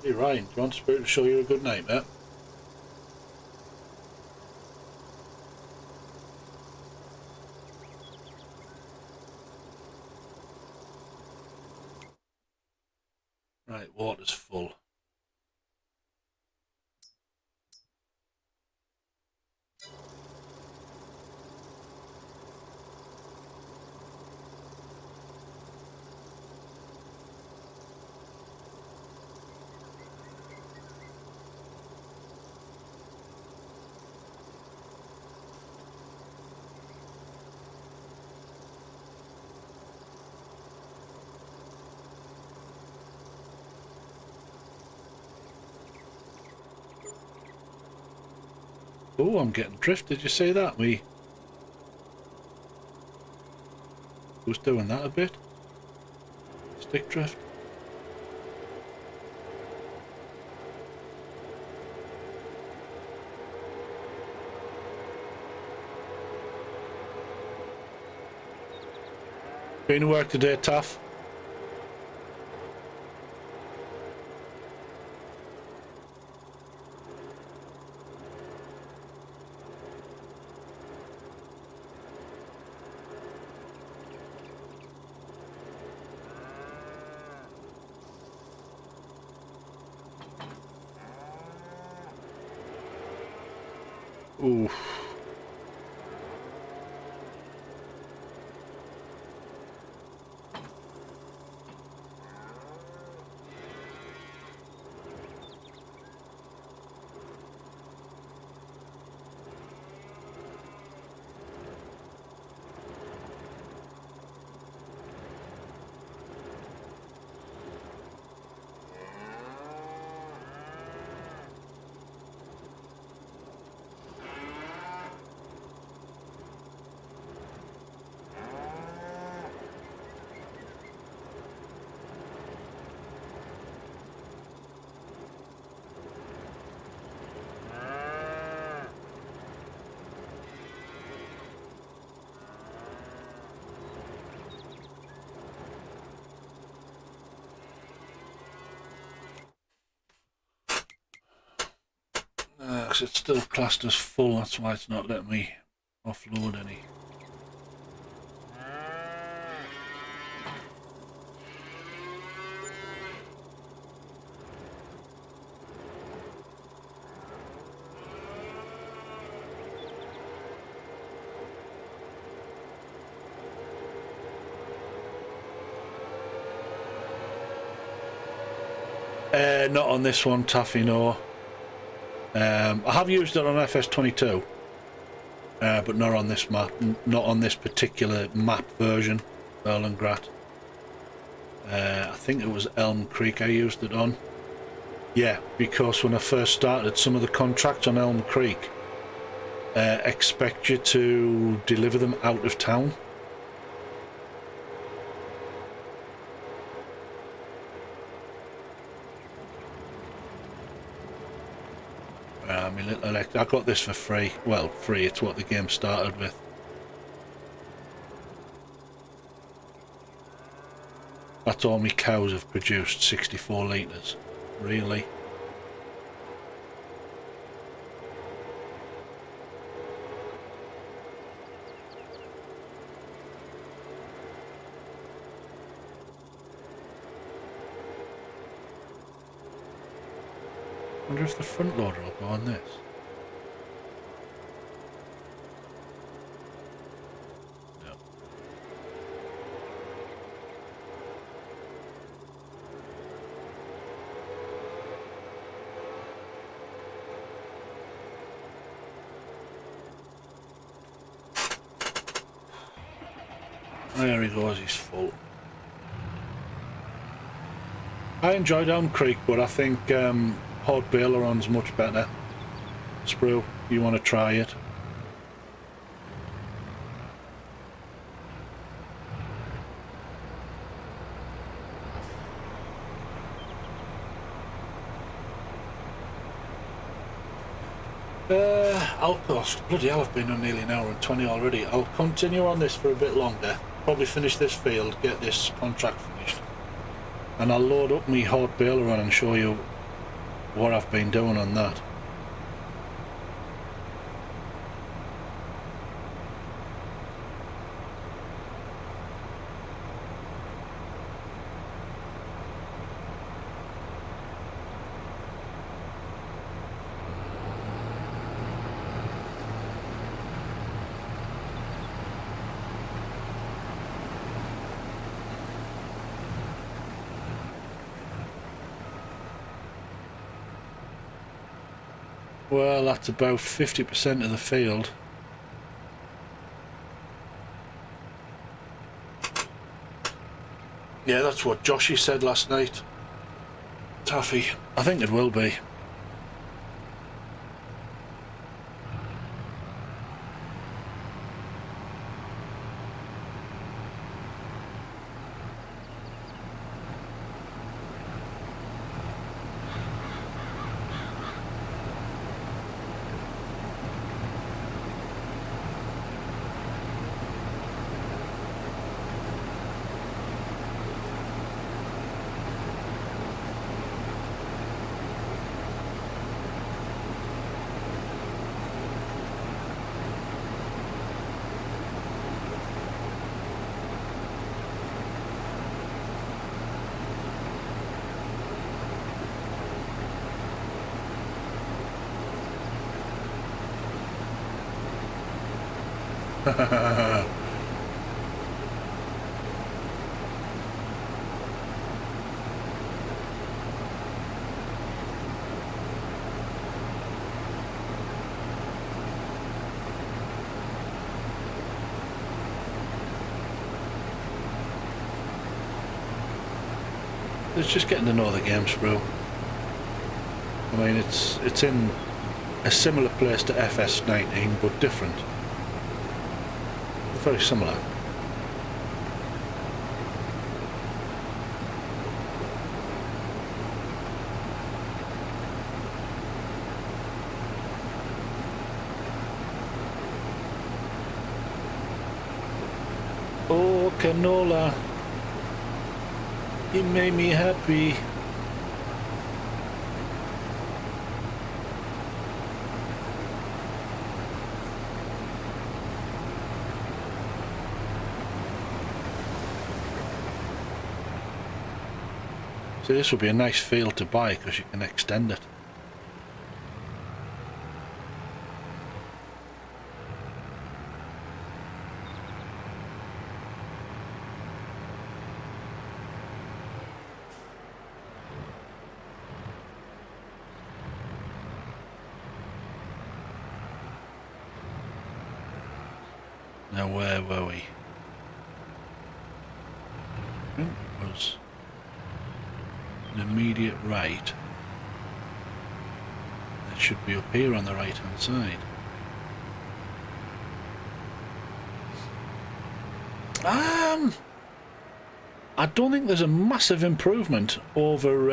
Hey Ryan, do you want Spirit to show you a good night, mate? Right, water's full. Oh, I'm getting drift. Did you see that? Who's doing that a bit? Stick drift. Been to work today, tough. Ooh. Because it's still classed as full, that's why it's not letting me offload any. Not on this one, Taffy, no. I have used it on FS22, but not on this map, not on this particular map version, Erlengrat. I think it was Elm Creek I used it on. Yeah, because when I first started, some of the contracts on Elm Creek expect you to deliver them out of town. My little I got this for free. Well, free, it's what the game started with. That's all my cows have produced, 64 litres. Really? I wonder if the front loader will go on this. No. There he goes, he's full. I enjoyed Elm Creek, but I think Hod Baileron's much better. Sprue, you want to try it? Bloody hell, I've been on nearly an hour and 20 already. I'll continue on this for a bit longer. Probably finish this field, get this contract finished. And I'll load up me Hod Baileron and show you what I've been doing on that. Well, that's about 50% of the field. Yeah, that's what Joshy said last night. Taffy, I think it will be. It's just getting to know the game, Sprue. I mean, it's in a similar place to FS19, but different. Very similar. Oh, canola. It made me happy. So this would be a nice field to buy because you can extend it. Now where were we? I think it was an immediate right. It should be up here on the right hand side. I don't think there's a massive improvement over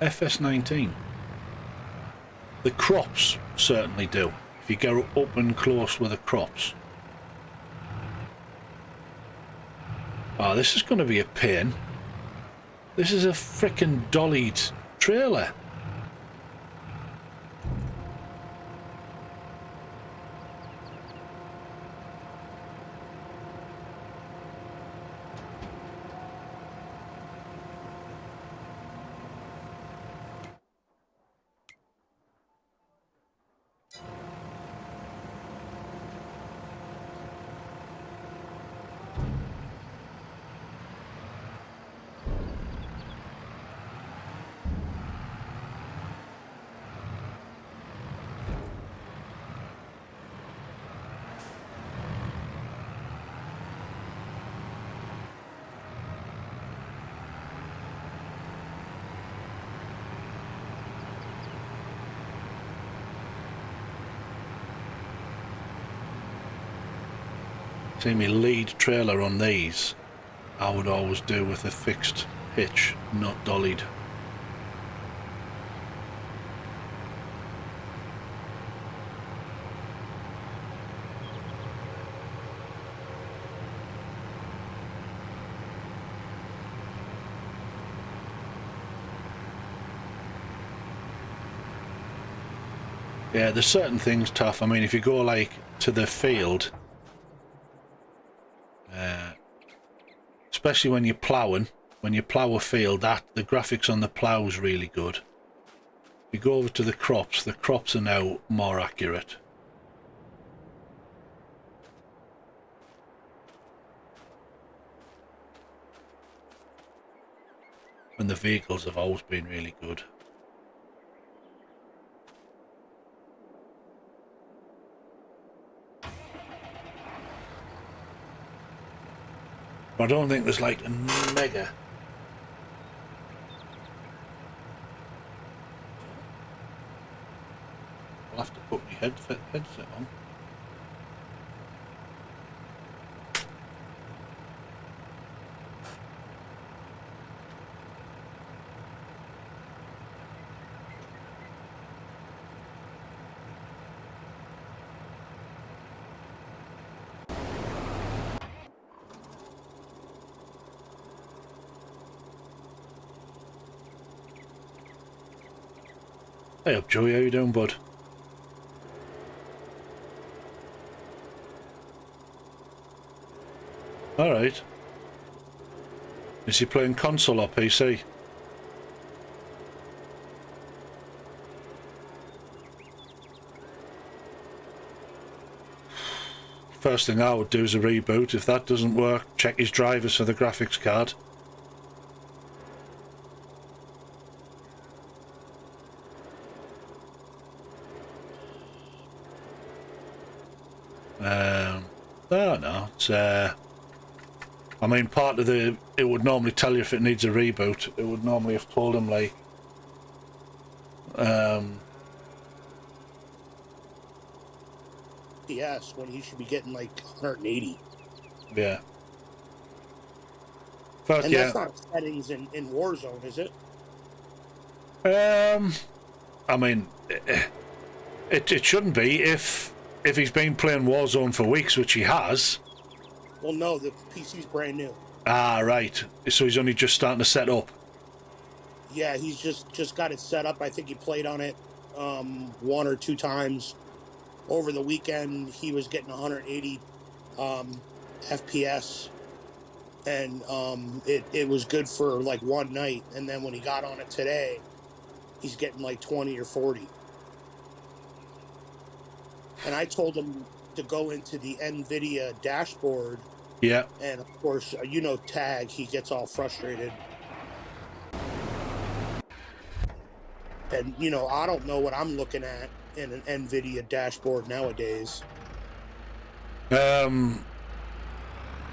FS19. The crops certainly do. If you go up and close with the crops. Oh, this is going to be a pain. This is a frickin' dollied trailer. See, my lead trailer on these, I would always do with a fixed hitch, not dollied. Yeah, there's certain things tough. I mean, if you go like to the field, especially when you're ploughing, when you plough a field, that the graphics on the plough is really good. If you go over to the crops are now more accurate. And the vehicles have always been really good. But I don't think there's like a mega. I'll have to put my headset on. Hey up, Joey, how you doing, bud? Alright. Is he playing console or PC? First thing I would do is a reboot. If that doesn't work, check his drivers for the graphics card. No, it's I mean, part of the, it would normally tell you if it needs a reboot. It would normally have told him, like, yes, when he should be getting like 180. Yeah. But and yeah, that's not settings in Warzone, is it? I mean, it shouldn't be if he's been playing Warzone for weeks, which he has. Well, no, the PC's brand new. Ah, right. So he's only just starting to set up. Yeah, he's just got it set up. I think he played on it 1 or 2 times over the weekend. He was getting 180 FPS, and it was good for like one night. And then when he got on it today, he's getting like 20 or 40. And I told him to go into the NVIDIA dashboard. Yeah. And of course, you know, Tag, he gets all frustrated. And, you know, I don't know what I'm looking at in an NVIDIA dashboard nowadays. I mean,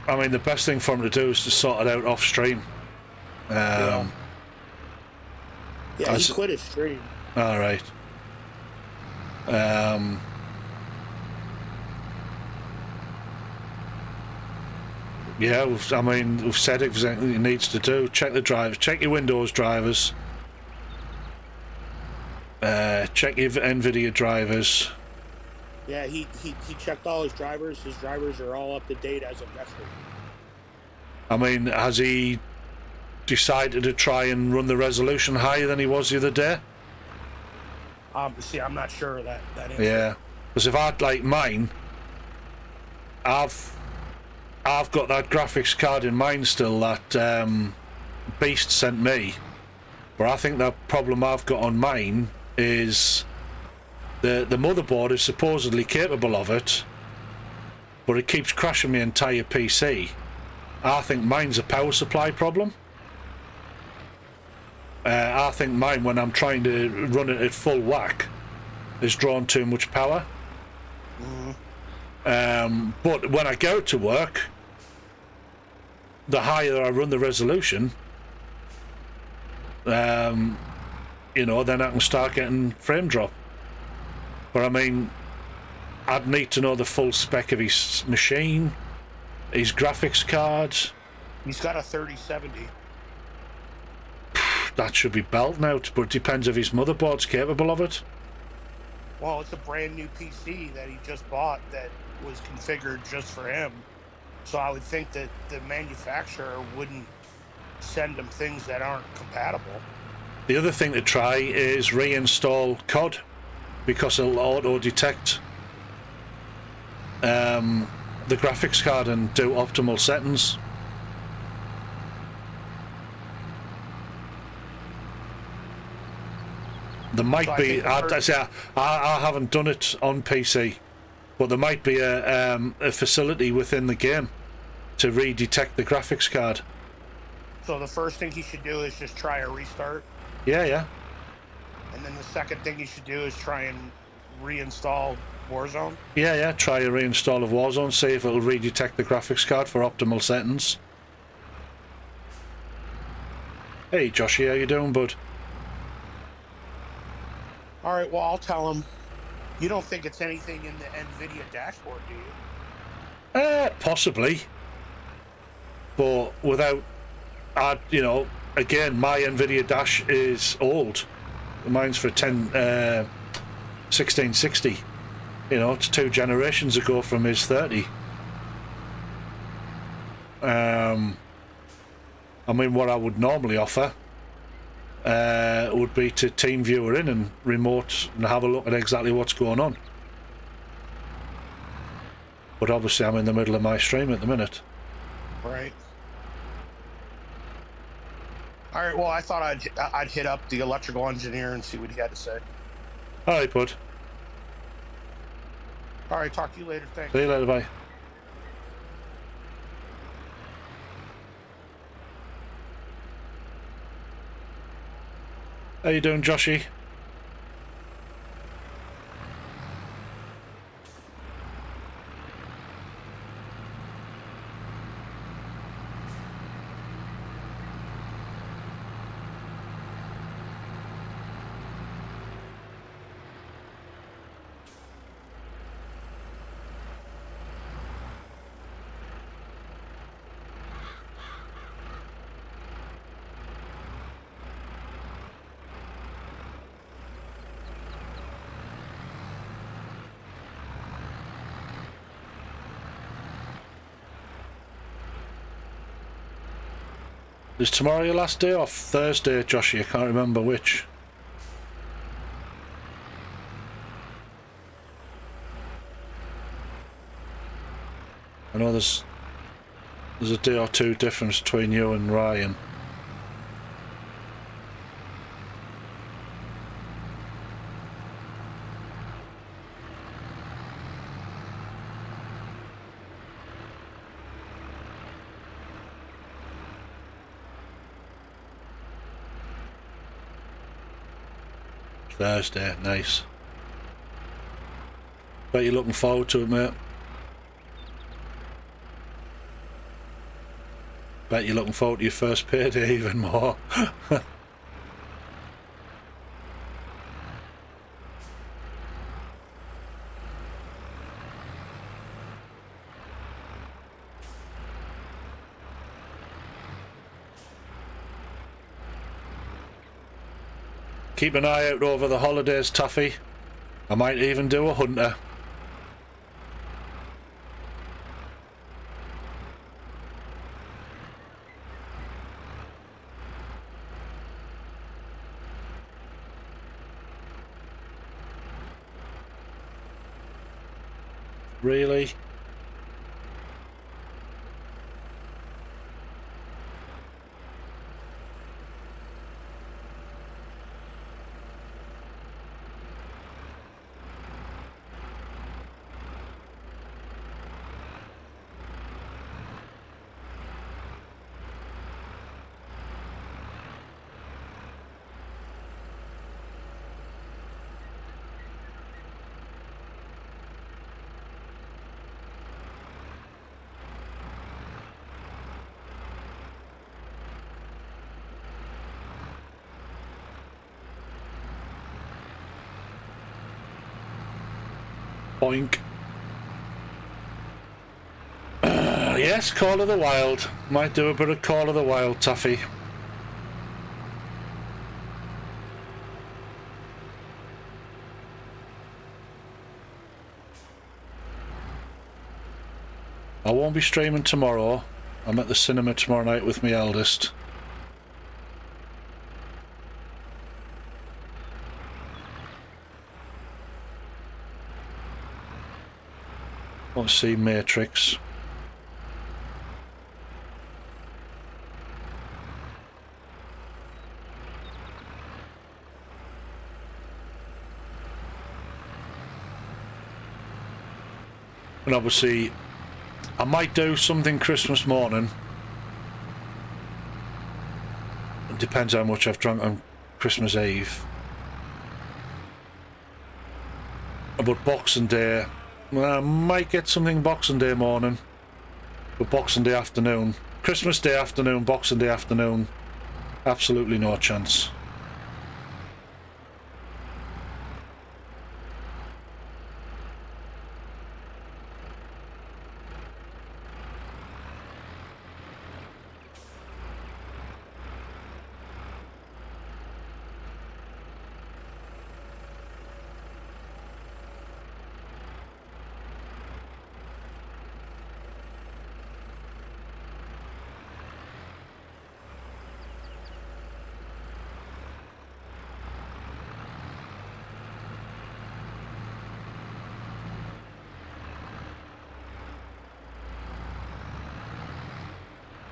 the best thing for him to do is to sort it out off stream. Yeah, he quit his stream. All right. Yeah, I mean, we've said exactly what he needs to do. Check the drivers. Check your Windows drivers. Check your NVIDIA drivers. Yeah, he checked all his drivers. His drivers are all up to date as of yesterday. I mean, has he decided to try and run the resolution higher than he was the other day? See, I'm not sure of that answer. Yeah, because if I'd like mine, I've got that graphics card in mine still that Beast sent me, but I think the problem I've got on mine is the motherboard is supposedly capable of it, but it keeps crashing my entire PC. I think mine's a power supply problem. I think mine, when I'm trying to run it at full whack, is drawing too much power. But when I go to work, the higher I run the resolution, you know, then I can start getting frame drop. But I mean, I'd need to know the full spec of his machine, his graphics card. He's got a 3070. That should be belting out, but it depends if his motherboard's capable of it. Well, it's a brand new PC that he just bought that was configured just for him. So I would think that the manufacturer wouldn't send him things that aren't compatible. The other thing to try is reinstall COD, because it'll auto-detect the graphics card and do optimal settings. There might be, I haven't done it on PC, but there might be a facility within the game to redetect the graphics card. So the first thing he should do is just try a restart? Yeah. And then the second thing he should do is try and reinstall Warzone? Yeah, try a reinstall of Warzone, see if it'll redetect the graphics card for optimal settings. Hey Joshy, how you doing, bud? All right, well, I'll tell him. You don't think it's anything in the NVIDIA dashboard, do you? Possibly. But without, you know, again, my NVIDIA dash is old. Mine's for 1660. You know, it's 2 generations ago from his 30. I mean, what I would normally offer would be to team viewer in and remote and have a look at exactly what's going on. But obviously I'm in the middle of my stream at the minute. Right. All right, well, I thought I'd hit up the electrical engineer and see what he had to say. All right, bud. All right, talk to you later. Thanks. See you later, bye. How you doing, Joshy? Is tomorrow your last day off? Thursday, Joshy, I can't remember which. I know there's a day or two difference between you and Ryan. Thursday, nice. Bet you're looking forward to it, mate. Bet you're looking forward to your first payday even more. Keep an eye out over the holidays, Taffy. I might even do a hunter. Really? Boink. Yes, Call of the Wild. Might do a bit of Call of the Wild, Taffy. I won't be streaming tomorrow. I'm at the cinema tomorrow night with my eldest. Want to see Matrix. And obviously I might do something Christmas morning. It depends how much I've drunk on Christmas Eve. But Boxing Day, well, I might get something Boxing Day morning. But Boxing Day afternoon, Christmas Day afternoon, Boxing Day afternoon, absolutely no chance.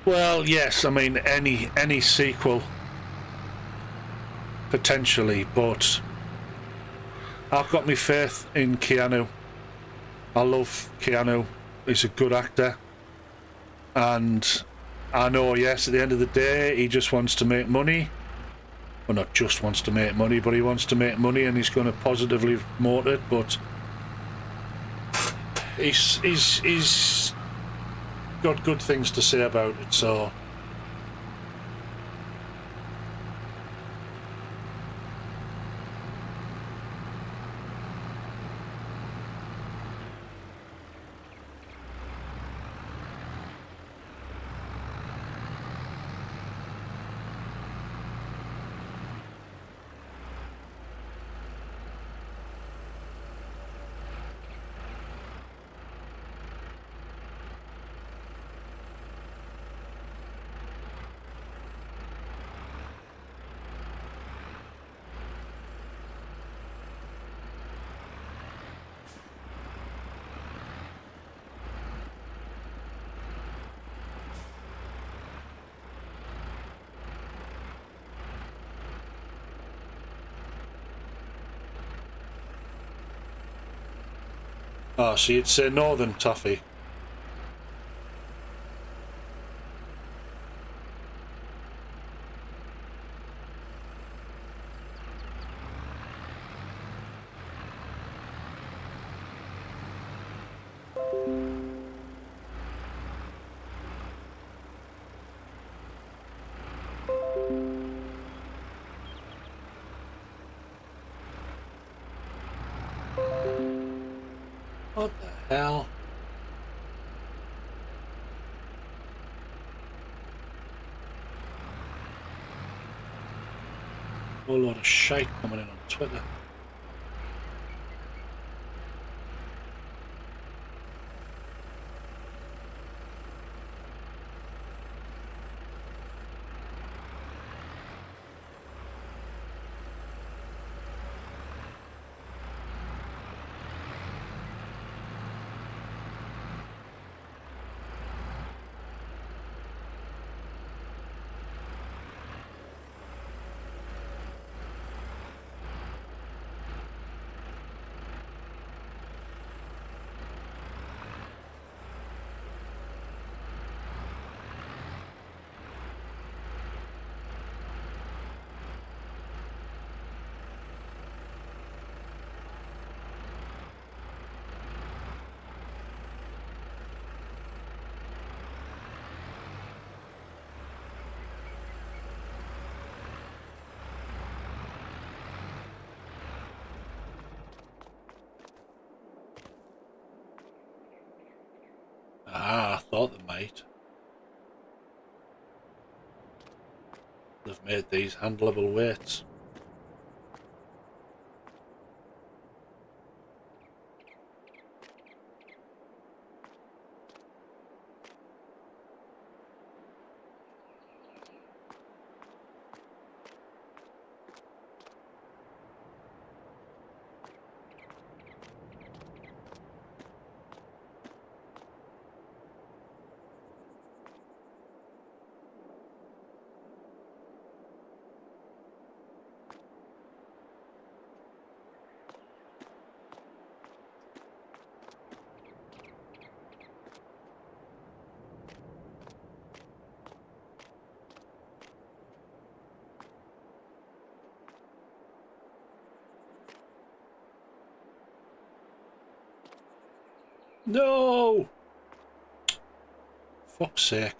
Well, yes, I mean any sequel potentially, but I've got my faith in Keanu. I love Keanu. He's a good actor, and I know, yes, at the end of the day he just wants to make money. well, not just wants to make money, but he wants to make money, and he's going to positively promote it. But he's got good things to say about it, so. Oh, so you'd say Northern Toffee. What the hell? A whole lot of shite coming in on Twitter. Ah, I thought they might. They've made these handleable weights. No! Fuck's sake.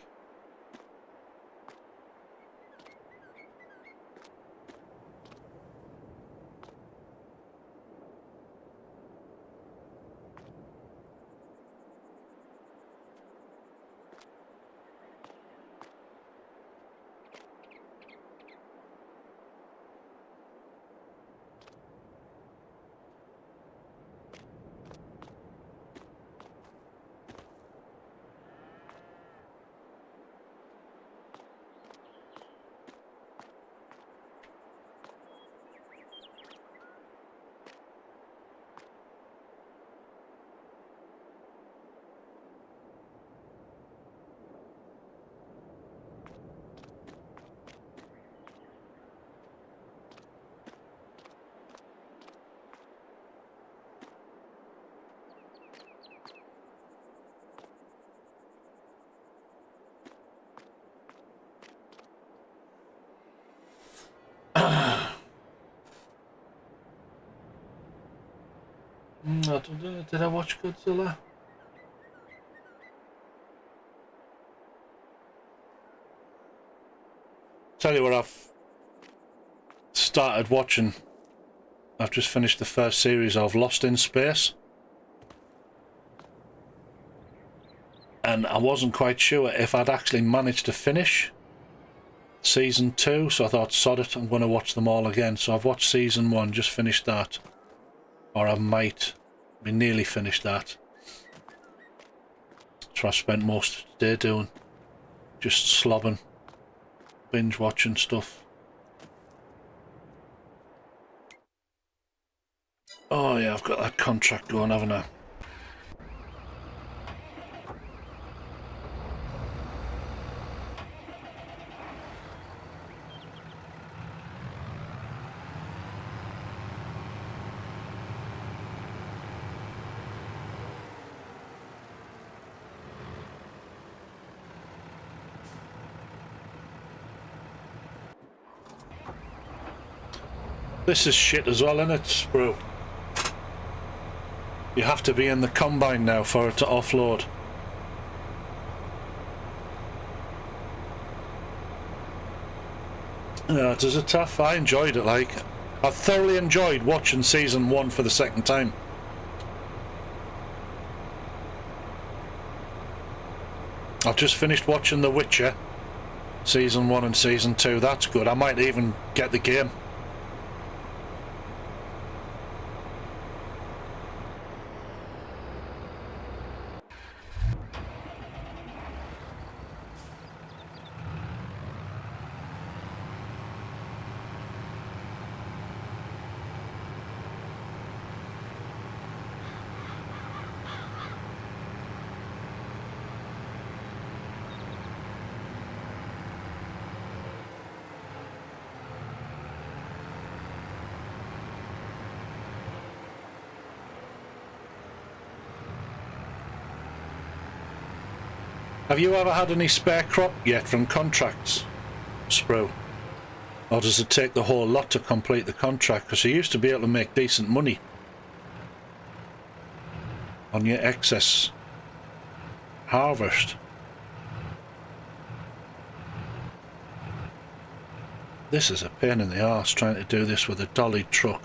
Did I watch Godzilla? Tell you what, I've started watching. I've just finished the first series of Lost in Space. And I wasn't quite sure if I'd actually managed to finish season 2, so I thought, sod it, I'm going to watch them all again. So I've watched season 1, just finished that. Or I might be nearly finished that. That's what I spent most of the day doing. Just slobbing. Binge watching stuff. Oh yeah, I've got that contract going, haven't I? This is shit as well, isn't it, bro? You have to be in the combine now for it to offload. Yeah, it is a tough. I enjoyed it, like. I thoroughly enjoyed watching season 1 for the second time. I've just finished watching The Witcher, season 1 and season 2. That's good. I might even get the game. Have you ever had any spare crop yet from contracts, Spro? Or does it take the whole lot to complete the contract? Because you used to be able to make decent money on your excess harvest. This is a pain in the arse trying to do this with a dolly truck.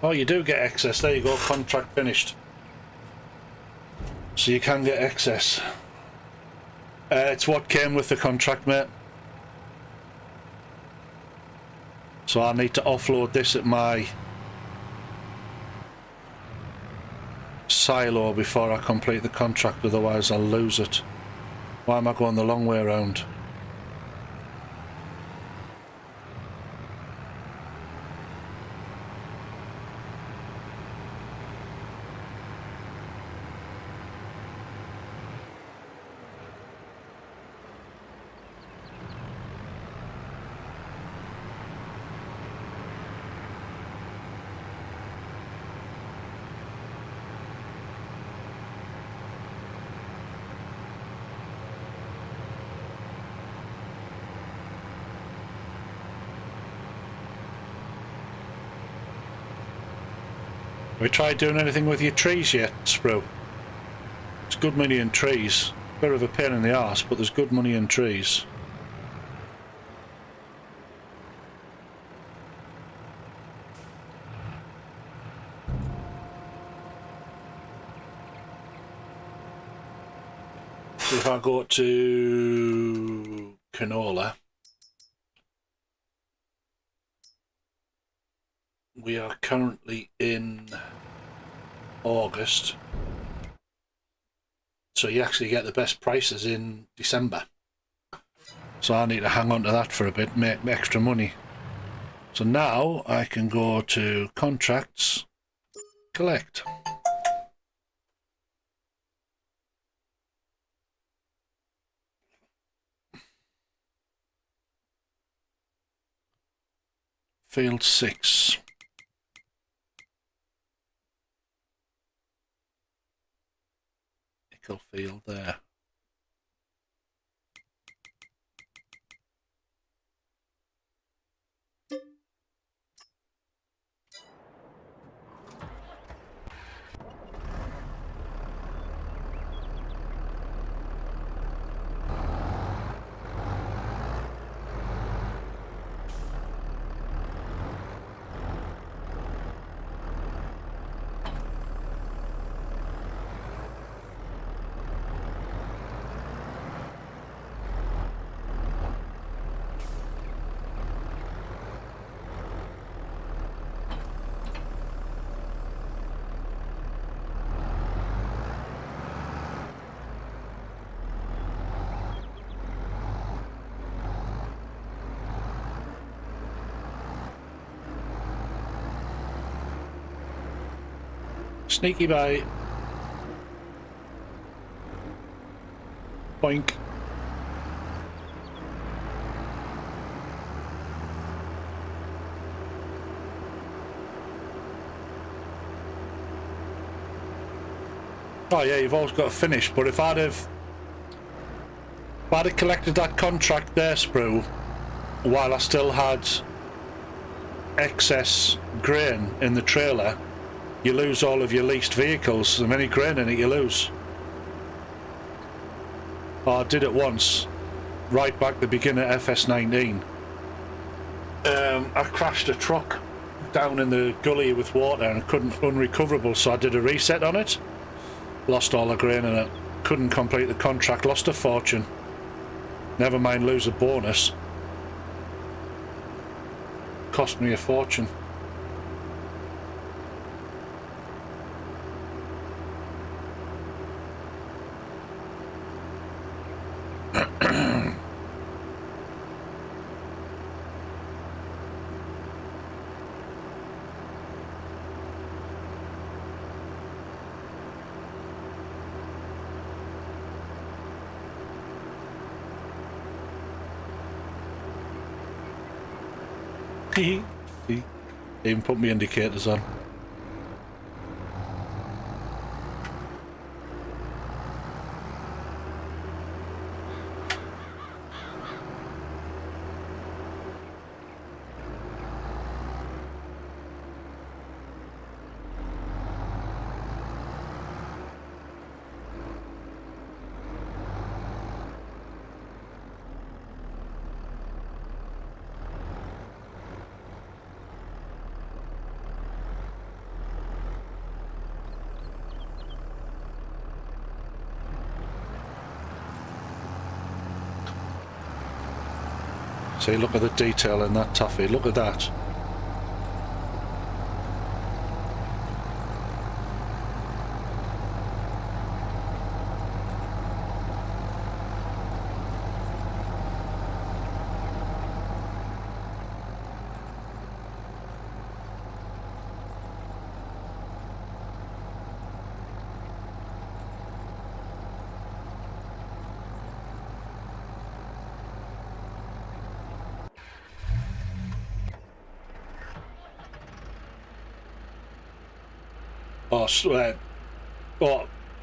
Oh, you do get excess. There you go, contract finished. So you can get excess. It's what came with the contract, mate. So I need to offload this at my silo before I complete the contract, otherwise I'll lose it. Why am I going the long way around? Have you tried doing anything with your trees yet, Spro? It's good money in trees. Bit of a pain in the arse, but there's good money in trees. So if I go to canola, we are currently in August, so you actually get the best prices in December. So I need to hang on to that for a bit, make extra money. So now I can go to contracts, collect. Field 6. Nickel field there. Sneaky bite. Boink. Oh yeah, you've always got to finish, but if I'd have collected that contract there, Sprue, while I still had excess grain in the trailer, you lose all of your leased vehicles. The many grain in it you lose. Oh, I did it once, right back at the beginning of FS19. I crashed a truck down in the gully with water and unrecoverable, so I did a reset on it. Lost all the grain in it. Couldn't complete the contract, lost a fortune. Never mind lose a bonus. Cost me a fortune. Even put my indicators on. See, look at the detail in that toffee, look at that.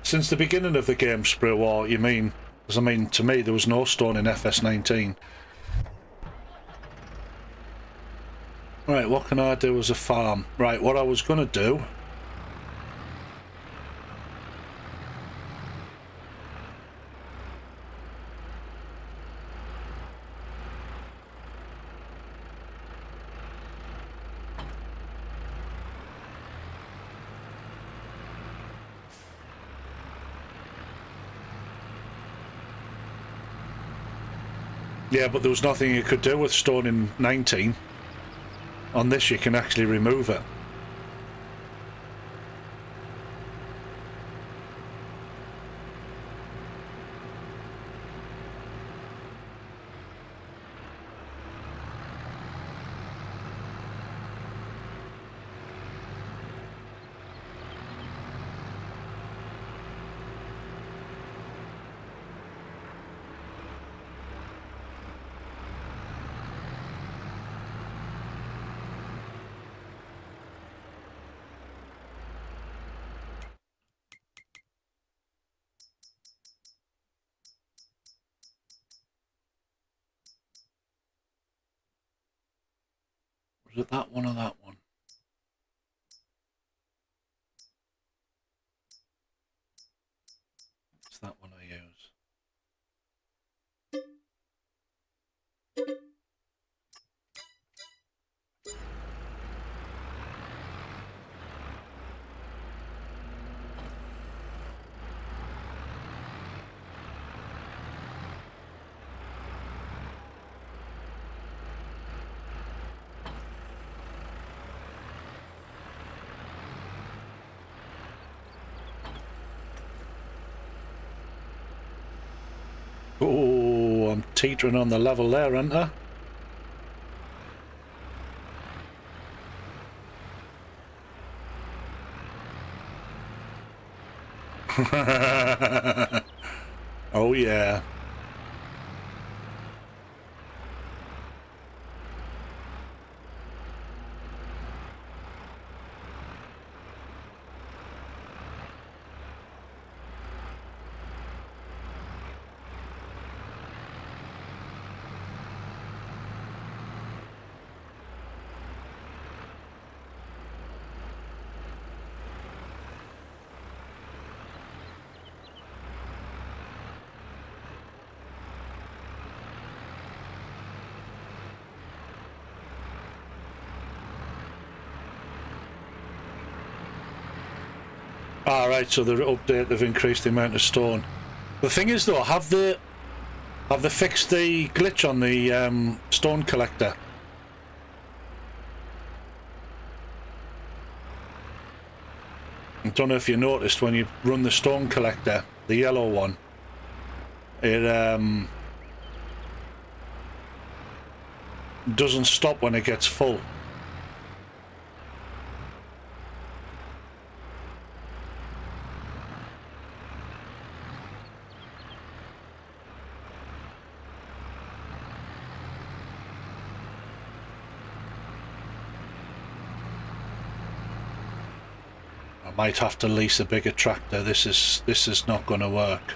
Since the beginning of the game, Sprue, or you mean? Because I mean, to me, there was no stone in FS19. Right, what can I do as a farm? Right, what I was going to do... Yeah, but there was nothing you could do with stone in 19. On this, you can actually remove it. Was it that one or that one? It's that one I use. Oh, I'm teetering on the level there, aren't I? Oh yeah. Alright, so the update, they've increased the amount of stone. The thing is though, have they fixed the glitch on the stone collector? I don't know if you noticed when you run the stone collector, the yellow one, it doesn't stop when it gets full. I might have to lease a bigger tractor. This is not going to work.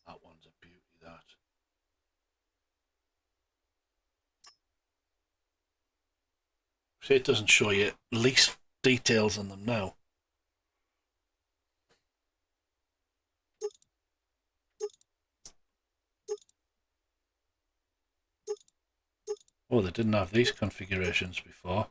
That one's a beauty, that. See, it doesn't show you lease details on them now. Oh, they didn't have these configurations before.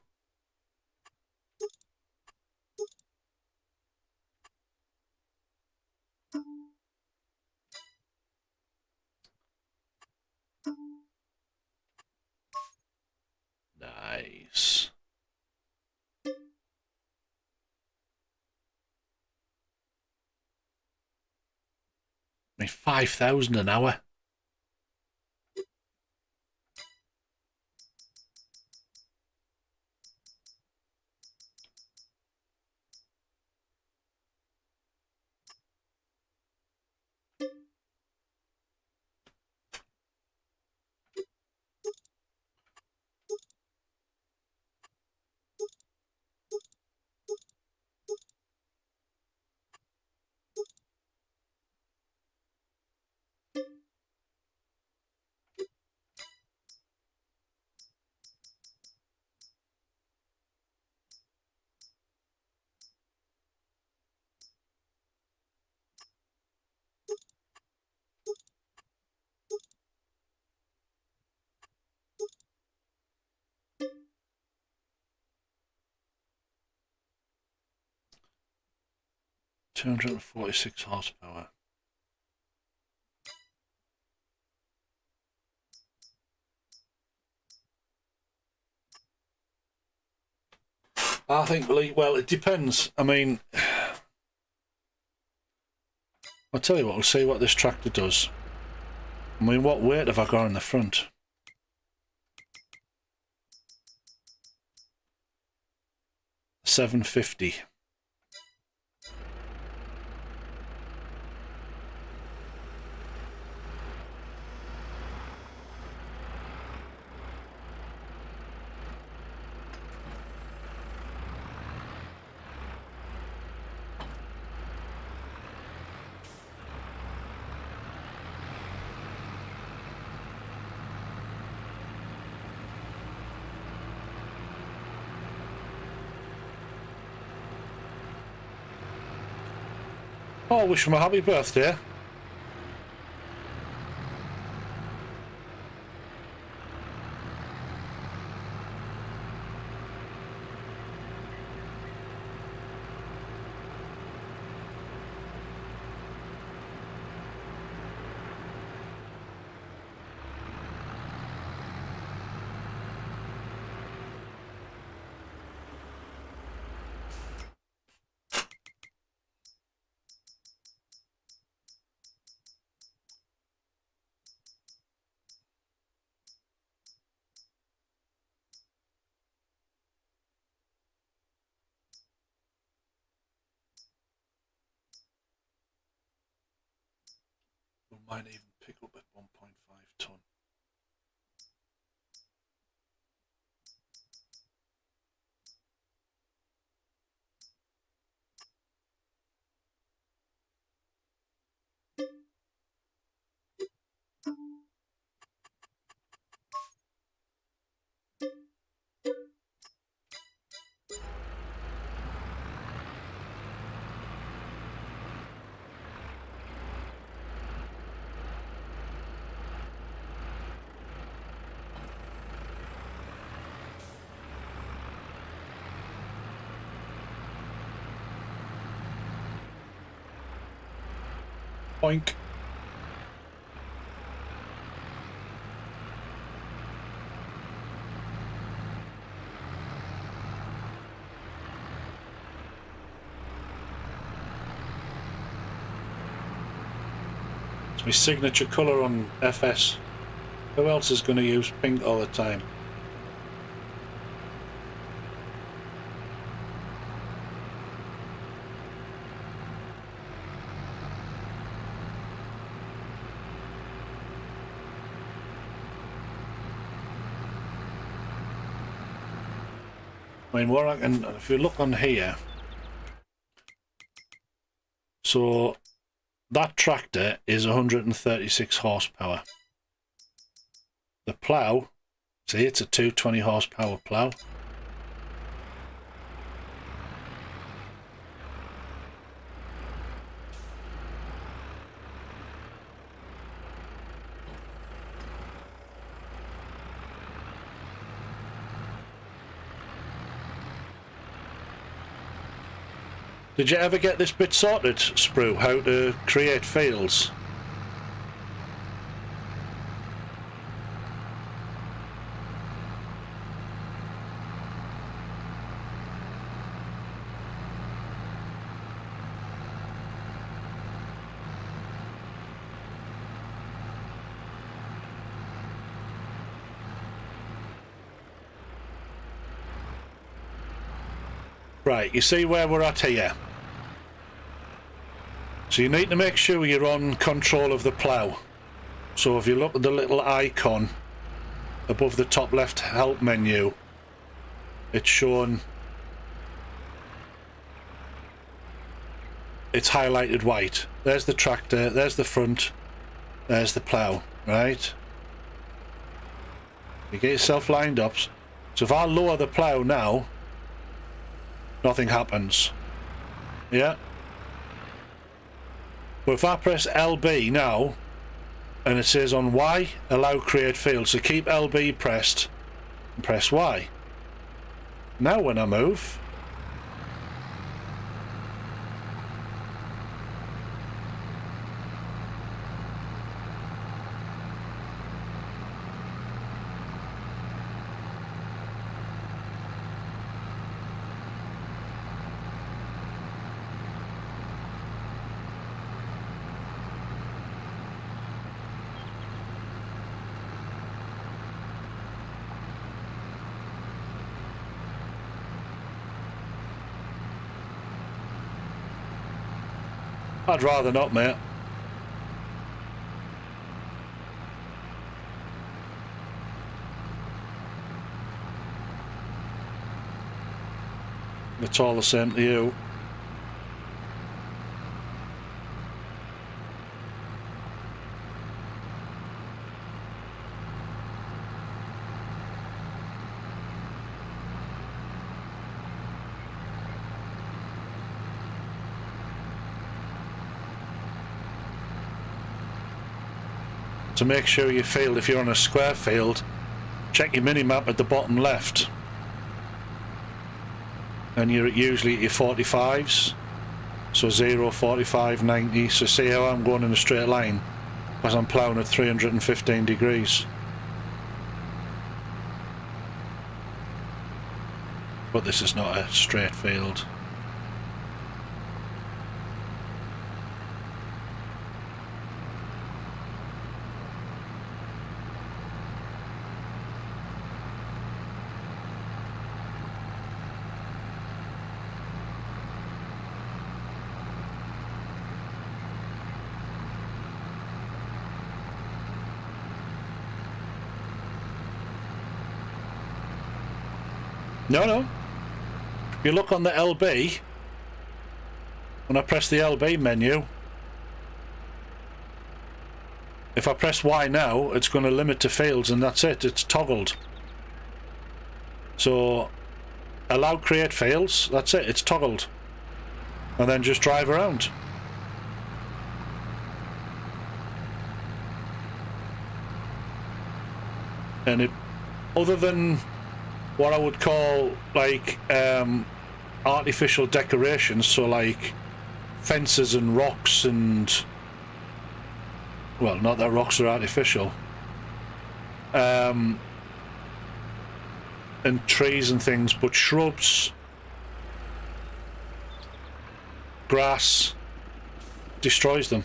Nice. I mean, 5,000 an hour. 246 horsepower. I think, well, it depends. I mean, I'll tell you what, we'll see what this tractor does. I mean, what weight have I got in the front? $750. Oh, wish him a happy birthday. We might even pick up at 1.5 ton. Boink. It's my signature colour on FS. Who else is going to use pink all the time? I mean, what I can, if you look on here, so that tractor is 136 horsepower. The plough, see, it's a 220 horsepower plough. Did you ever get this bit sorted, Sprue, how to create fields? Right, you see where we're at here? So you need to make sure you're on control of the plough. So if you look at the little icon above the top left help menu, it's showing, it's highlighted white. There's the tractor, there's the front, there's the plough, right? You get yourself lined up. So if I lower the plough now, nothing happens. Yeah? But if I press LB now, and it says on Y, allow create field, so keep LB pressed, and press Y. Now when I move, I'd rather not, mate. It's all the same to you. To make sure you field, if you're on a square field, check your mini-map at the bottom left. And you're usually at your 45s. So 0, 45, 90. So see how I'm going in a straight line as I'm ploughing at 315 degrees. But this is not a straight field. No. If you look on the LB, when I press the LB menu, if I press Y now, it's going to limit to fields, and that's it. It's toggled. So, allow create fields, that's it. It's toggled. And then just drive around. And it, other than what I would call like artificial decorations, so like fences and rocks and, well, not that rocks are artificial, and trees and things, but shrubs, grass destroys them.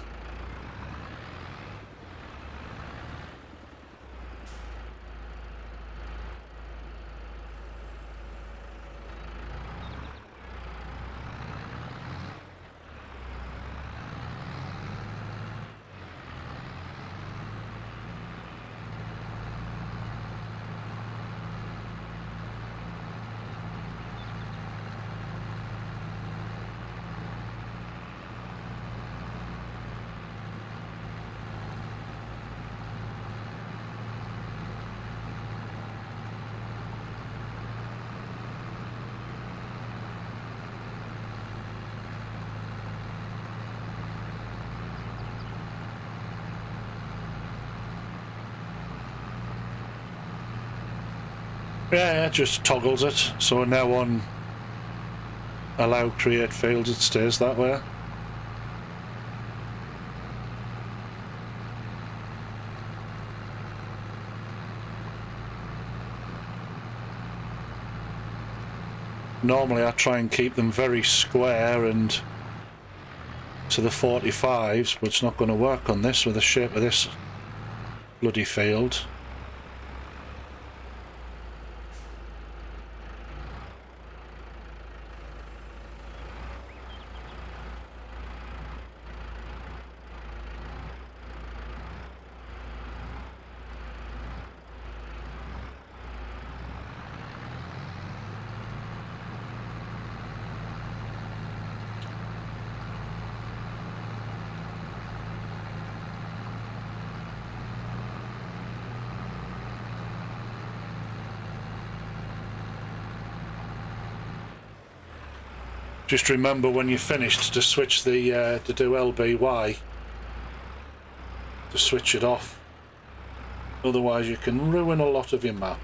Yeah, it just toggles it. So now on allow create fields, it stays that way. Normally I try and keep them very square and to the 45s, but it's not going to work on this with the shape of this bloody field. Just remember when you're finished to switch the to do LBY, to switch it off. Otherwise you can ruin a lot of your map.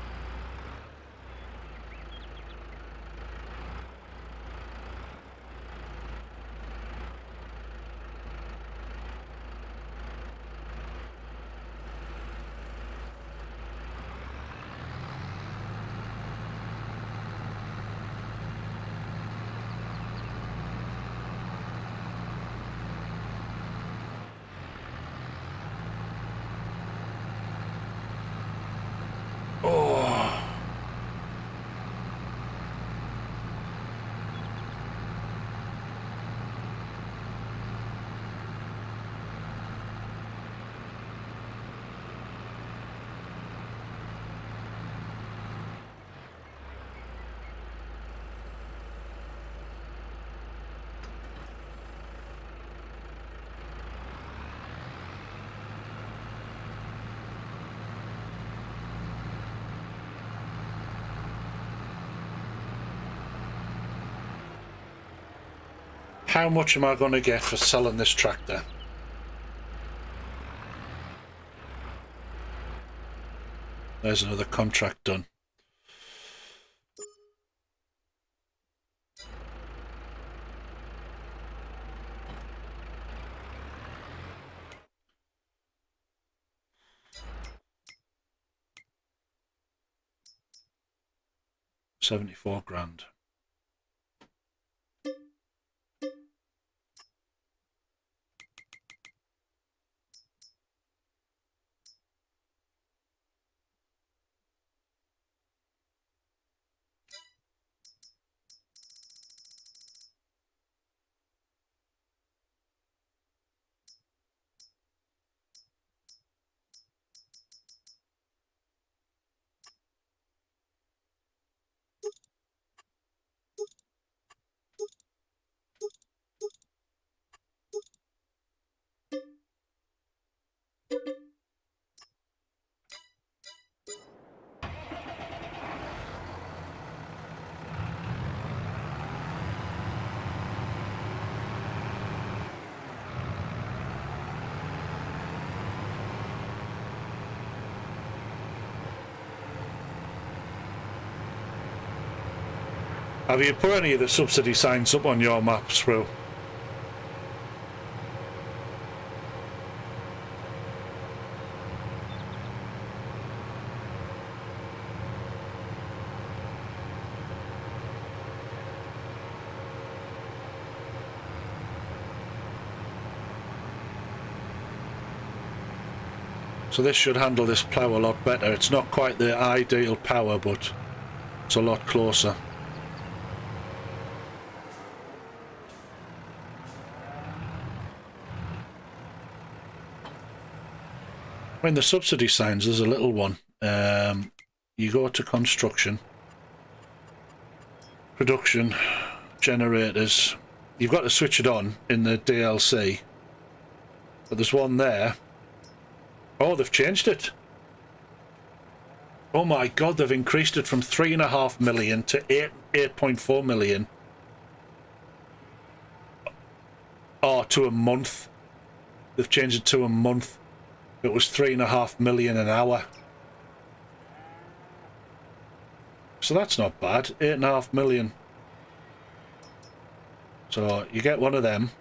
Oh. How much am I going to get for selling this tractor? There's another contract done. $74,000. Have you put any of the subsidy signs up on your maps, Will? So this should handle this plough a lot better. It's not quite the ideal power, but it's a lot closer. I mean, the subsidy signs, there's a little one. You go to construction, production, generators. You've got to switch it on in the DLC. But there's one there. Oh, they've changed it. Oh my God, they've increased it from 3.5 million to 8.4 million. Oh, to a month. They've changed it to a month. It was 3.5 million an hour. So that's not bad. 8.5 million. So you get one of them.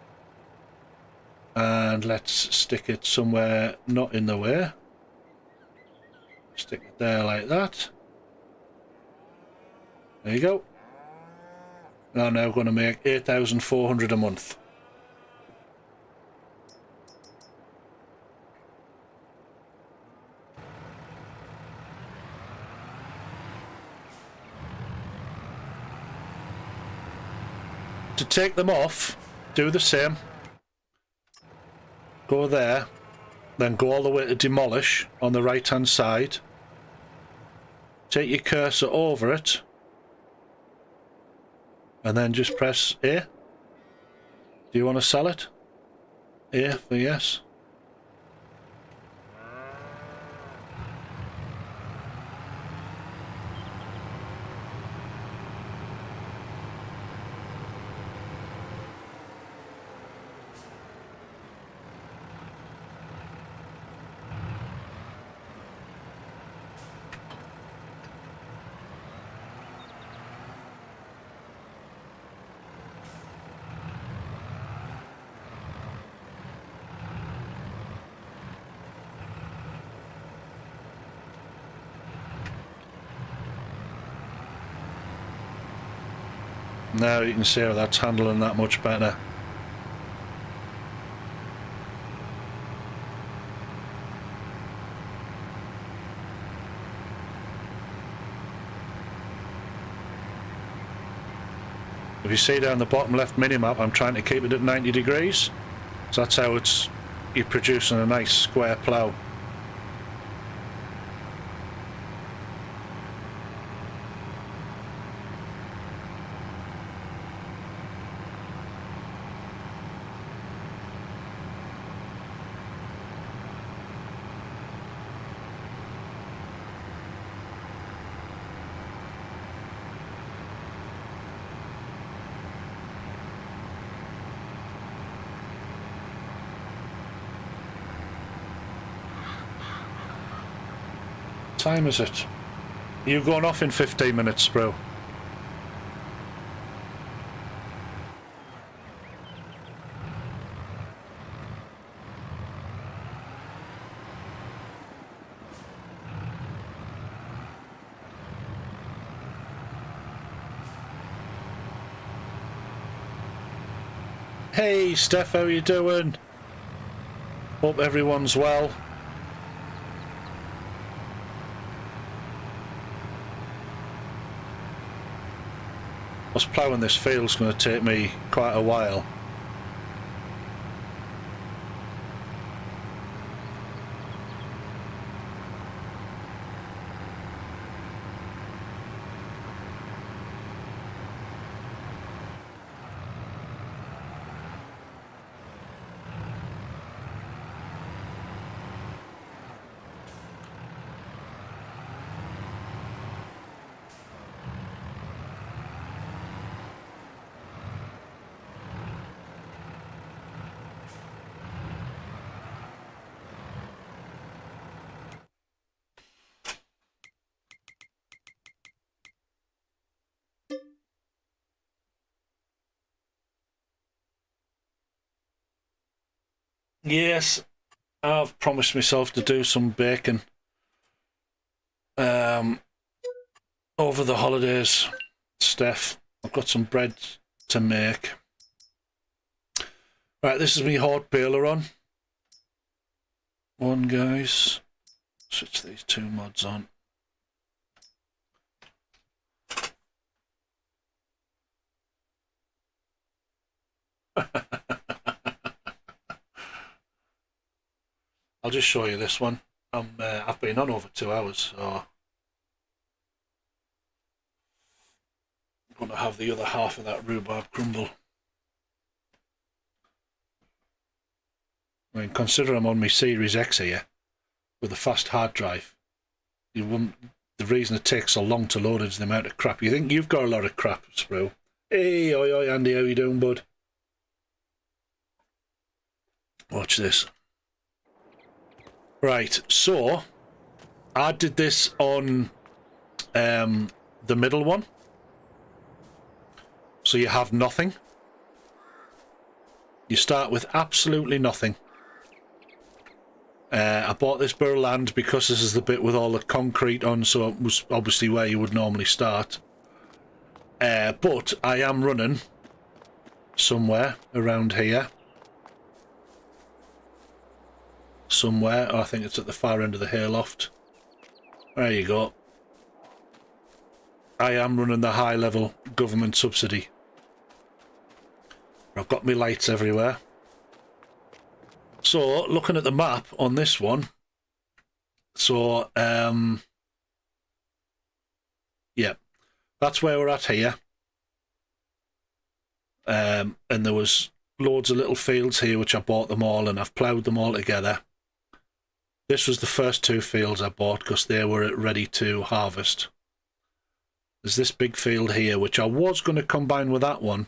And let's stick it somewhere not in the way. Stick it there like that. There you go. I'm now going to make 8,400 a month. To take them off, do the same. Go there, then go all the way to demolish on the right hand side. Take your cursor over it and then just press A. Do you want to sell it? A for yes. Now you can see how that's handling that much better. If you see down the bottom left minimap, I'm trying to keep it at 90 degrees. So that's how you're producing a nice square plough. time is it? You're going off in 15 minutes, bro. Hey, Steph, how you doing? Hope everyone's well. Us ploughing this field's going to take me quite a while. Yes, I've promised myself to do some baking over the holidays, Steph. I've got some bread to make. Right, this is me hot baler on. One, guys. Switch these two mods on. I'll just show you this one. I've been on over 2 hours, so I'm going to have the other half of that rhubarb crumble. I mean, consider I'm on my Series X here with a fast hard drive. You wouldn't. The reason it takes so long to load is the amount of crap. You think you've got a lot of crap, Sprue? Hey, oi, oi, Andy, how you doing, bud? Watch this. Right, so I did this on the middle one. So you have nothing. You start with absolutely nothing. I bought this bit of land because this is the bit with all the concrete on, so it was obviously where you would normally start. But I am running somewhere around here. Somewhere, I think it's at the far end of the hayloft. There you go. I am running the high level government subsidy. I've got my lights everywhere. So, looking at the map on this one, so, yeah, that's where we're at here. And there was loads of little fields here, which I bought them all, and I've ploughed them all together. This was the first 2 fields I bought because they were ready to harvest. There's this big field here, which I was going to combine with that one,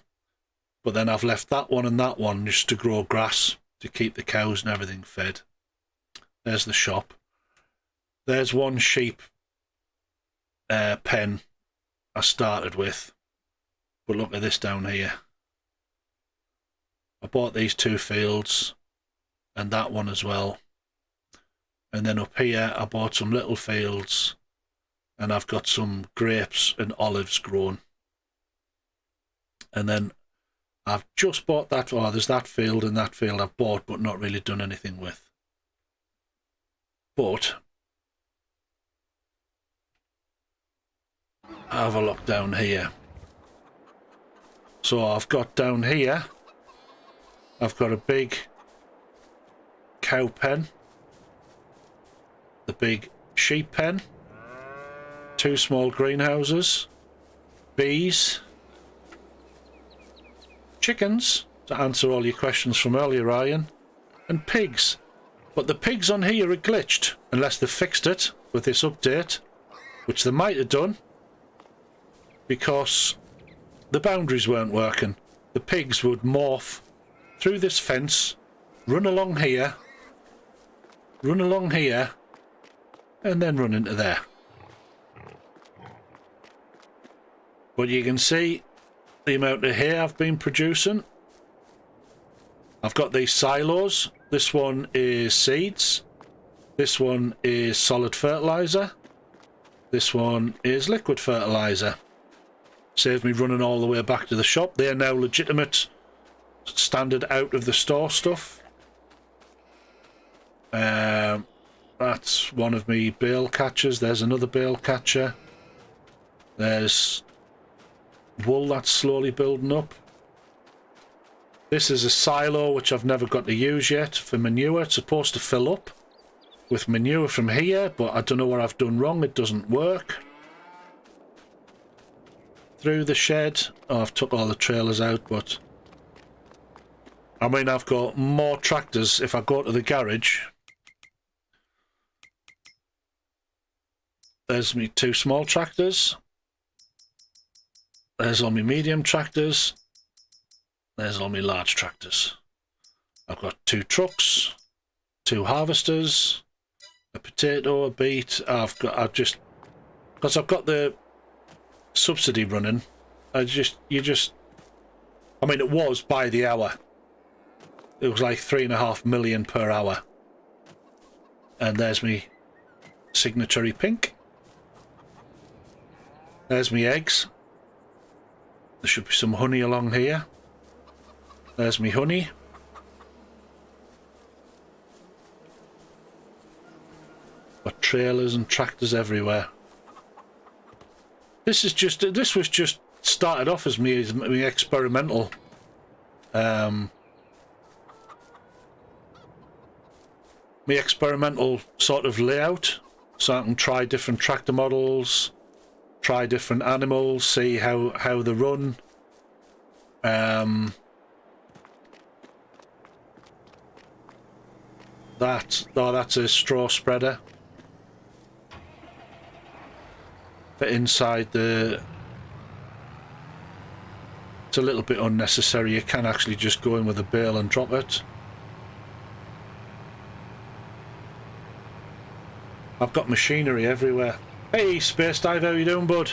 but then I've left that one and that one just to grow grass, to keep the cows and everything fed. There's the shop. There's one sheep pen I started with. But look at this down here. I bought these 2 fields and that one as well. And then up here I bought some little fields and I've got some grapes and olives grown. And then I've just bought that, oh, there's that field and that field I've bought but not really done anything with. But have a look down here. So I've got down here, I've got a big cow pen, the big sheep pen, 2 small greenhouses, bees, chickens, to answer all your questions from earlier, Ryan, and pigs. But the pigs on here are glitched, unless they fixed it with this update, which they might have done, because the boundaries weren't working. The pigs would morph through this fence, run along here, and then run into there. But you can see the amount of hay I've been producing. I've got these silos. This one is seeds. This one is solid fertilizer. This one is liquid fertilizer. Saves me running all the way back to the shop. They're now legitimate standard out of the store stuff. That's one of me bale catchers. There's another bale catcher. There's wool that's slowly building up. This is a silo which I've never got to use yet for manure. It's supposed to fill up with manure from here, but I don't know what I've done wrong. It doesn't work. Through the shed. Oh, I've took all the trailers out, but I mean, I've got more tractors if I go to the garage. There's me 2 small tractors. There's all my medium tractors. There's all my large tractors. I've got 2 trucks, 2 harvesters, a potato, a beet. I've just because I've got the subsidy running. I mean, it was by the hour. It was like 3.5 million per hour. And there's me signatory pink. There's me eggs. There should be some honey along here. There's me honey. Got trailers and tractors everywhere. This was just started off as me experimental. Me experimental sort of layout, so I can try different tractor models, try different animals, see how they run. That's a straw spreader for inside the. It's a little bit unnecessary. You can actually just go in with a bale and drop it. I've got machinery everywhere. Hey, Space Dive, how you doing, bud?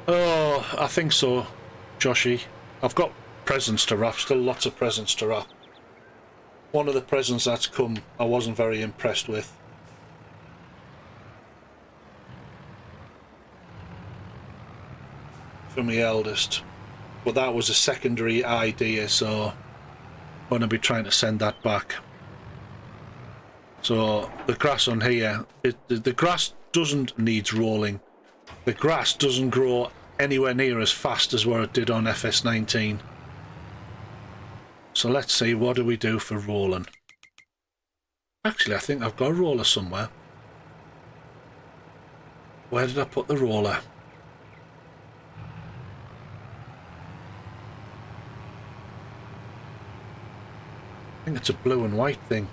Oh, I think so, Joshy. I've got presents to wrap, still lots of presents to wrap. One of the presents that's come, I wasn't very impressed with. For my eldest. But that was a secondary idea, so I'm going to be trying to send that back. So the grass on here, the grass needs rolling. The grass doesn't grow anywhere near as fast as what it did on FS19. So let's see, what do we do for rolling? Actually, I think I've got a roller somewhere. Where did I put the roller? I think it's a blue and white thing.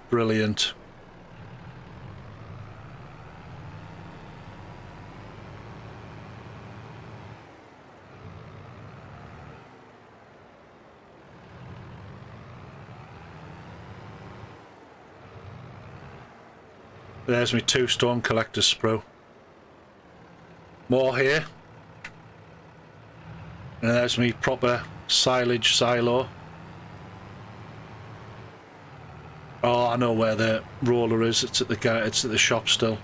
Brilliant. There's me 2 stone collector sprue. More here. And there's me proper silage silo. Oh, I know where the roller is. It's at the shop still.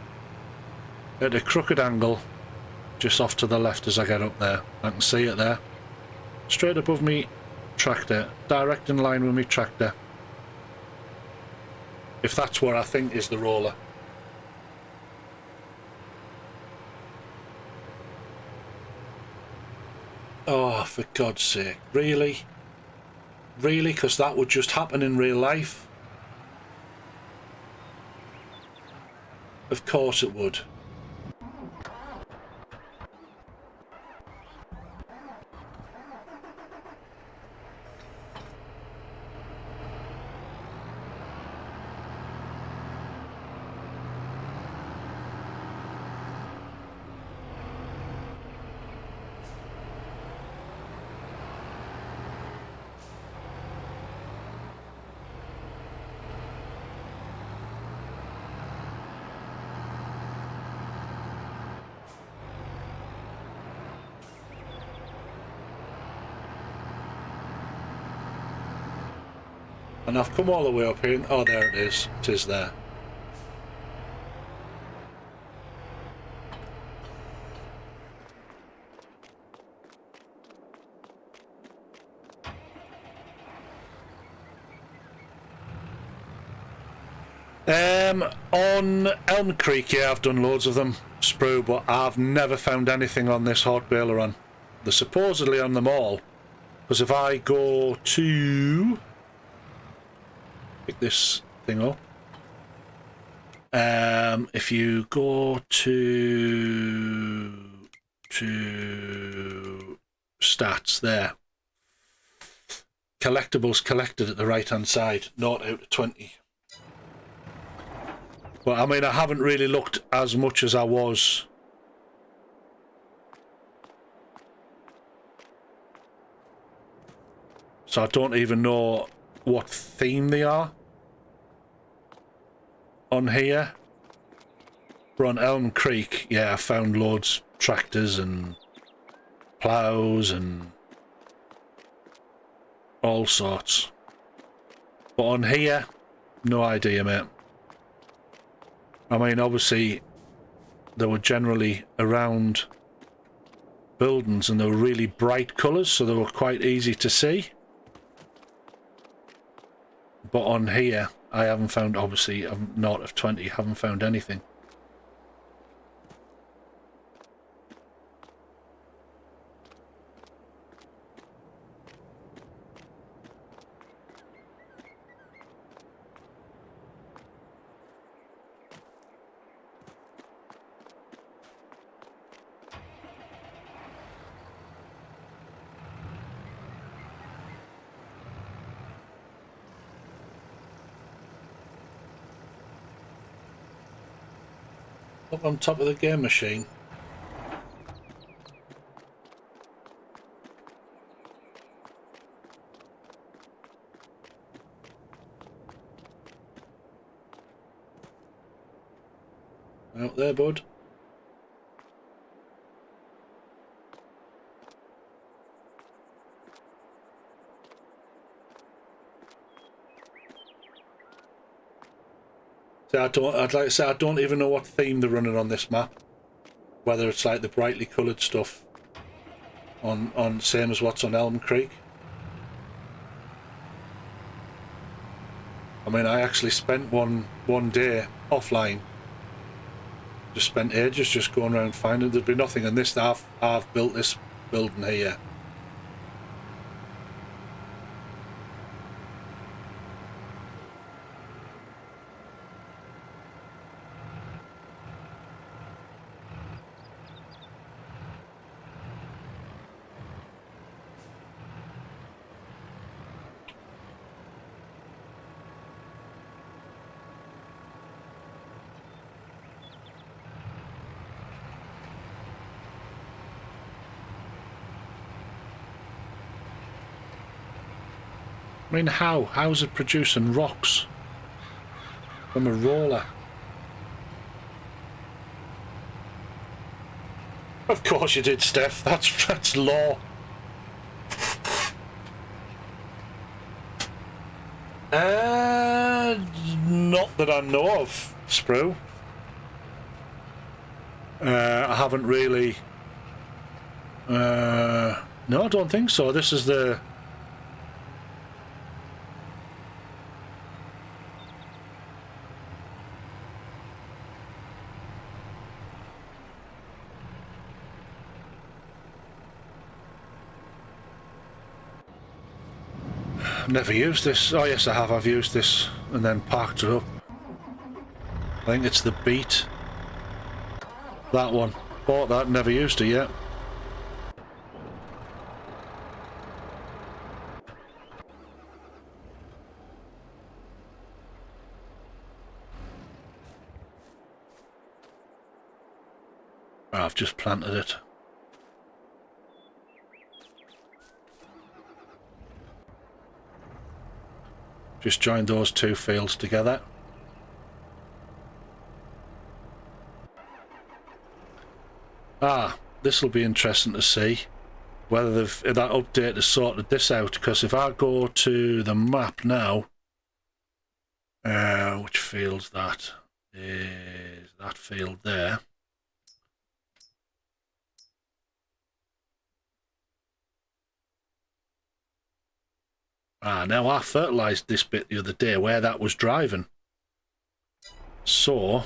At a crooked angle, just off to the left as I get up there. I can see it there. Straight above me tractor. Direct in line with me tractor. If that's where I think is the roller. Oh, for God's sake. Really? Really? Because that would just happen in real life? Of course it would. And I've come all the way up here. Oh, there it is. It is there. On Elm Creek, yeah, I've done loads of them, Sprue, but I've never found anything on this hot baler run. They're supposedly on them all, because if I go to pick this thing up, if you go to stats there, collectibles collected at the right hand side, 0 out of 20. But I mean, I haven't really looked as much as I was. So I don't even know what theme they are on here. We're on Elm Creek. Yeah, I found loads tractors and plows and all sorts. But on here, no idea, mate. I mean, obviously, they were generally around buildings and they were really bright colours, so they were quite easy to see. But on here, I haven't found, obviously, I'm not of 20, haven't found anything. Up on top of the game machine. Out there, bud. So I'd like to say, I don't even know what theme they're running on this map. Whether it's like the brightly coloured stuff on same as what's on Elm Creek. I mean, I actually spent one day offline. Just spent ages just going around finding. There'd be nothing in this. I've built this building here. I mean, how's it producing rocks from a roller? Of course you did, Steph. That's law. Not that I know of, Sprue. I haven't really. No, I don't think so. This is the. Never used this. Oh yes, I have. I've used this and then parked it up. I think it's the Beat. That one. Bought that, never used it yet. I've just planted it. Just join those two fields together. This will be interesting to see whether that update has sorted this out, because if I go to the map now, Which field's that? Is that field there? Now I fertilised this bit the other day where that was driving. So,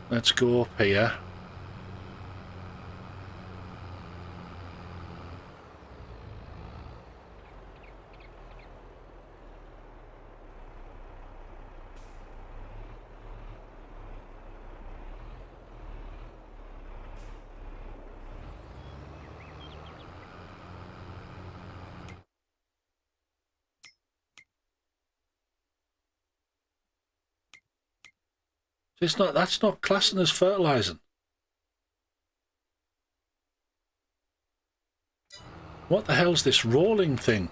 let's go up here. It's not, that's not classing as fertilising. What the hell's this rolling thing?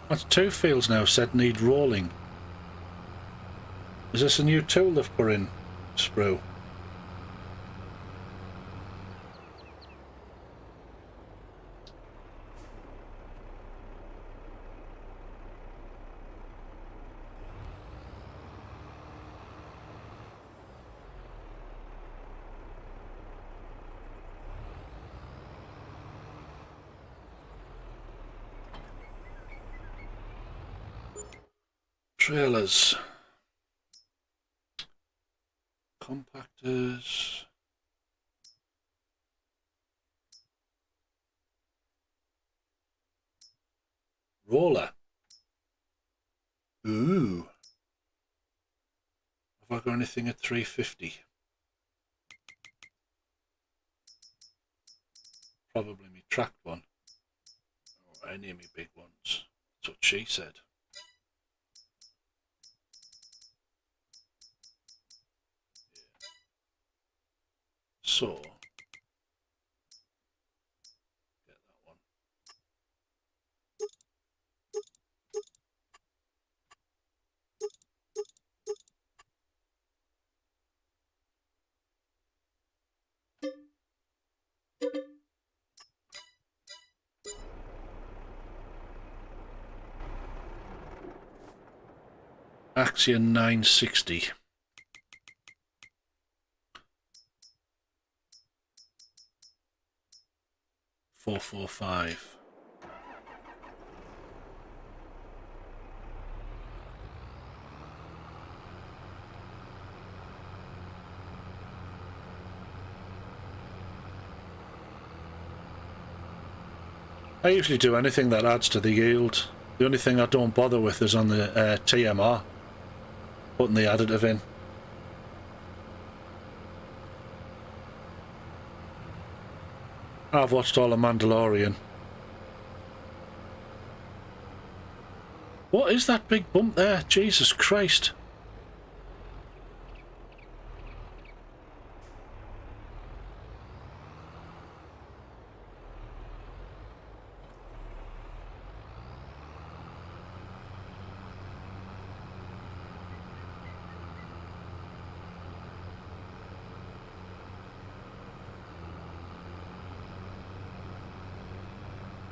That's 2 fields now said need rolling. Is this a new tool they've put in, Sprue? Trailers, compactors, roller. Ooh, have I got anything at 350? Probably me tracked one, or any of me big ones. That's what she said. So, get that one. Axion 960. 445. I usually do anything that adds to the yield. The only thing I don't bother with is on the TMR, putting the additive in. I've watched all of Mandalorian. What is that big bump there? Jesus Christ.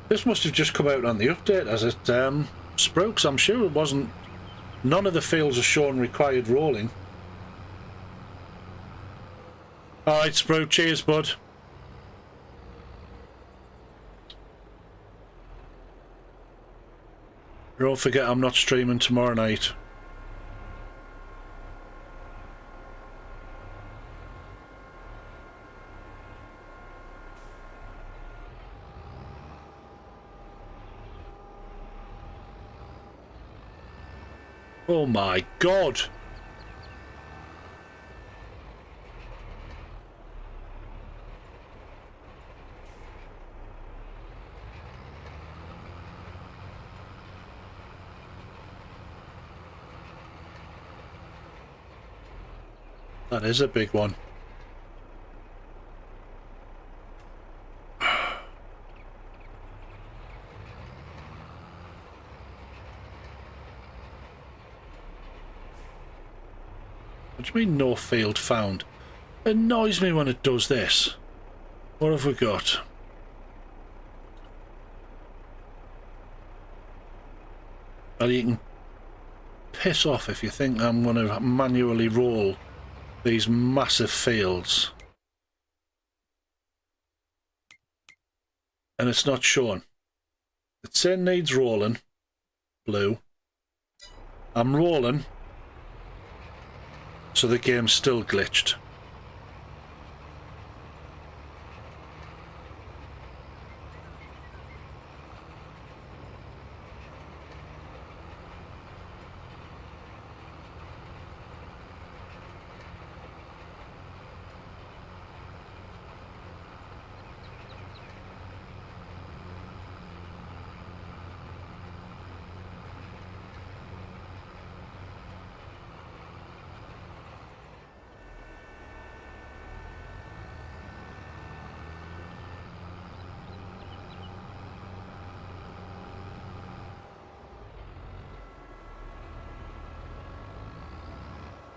This must have just come out on the update as it spokes. I'm sure it wasn't. None of the fields are showing required rolling. Alright, Sprue, cheers, bud. Don't forget I'm not streaming tomorrow night. Oh my God! That is a big one. What do you mean no field found? It annoys me when it does this. What have we got? Well, you can piss off if you think I'm going to manually roll these massive fields. And it's not showing. It's saying needs rolling. Blue. I'm rolling. So the game's still glitched.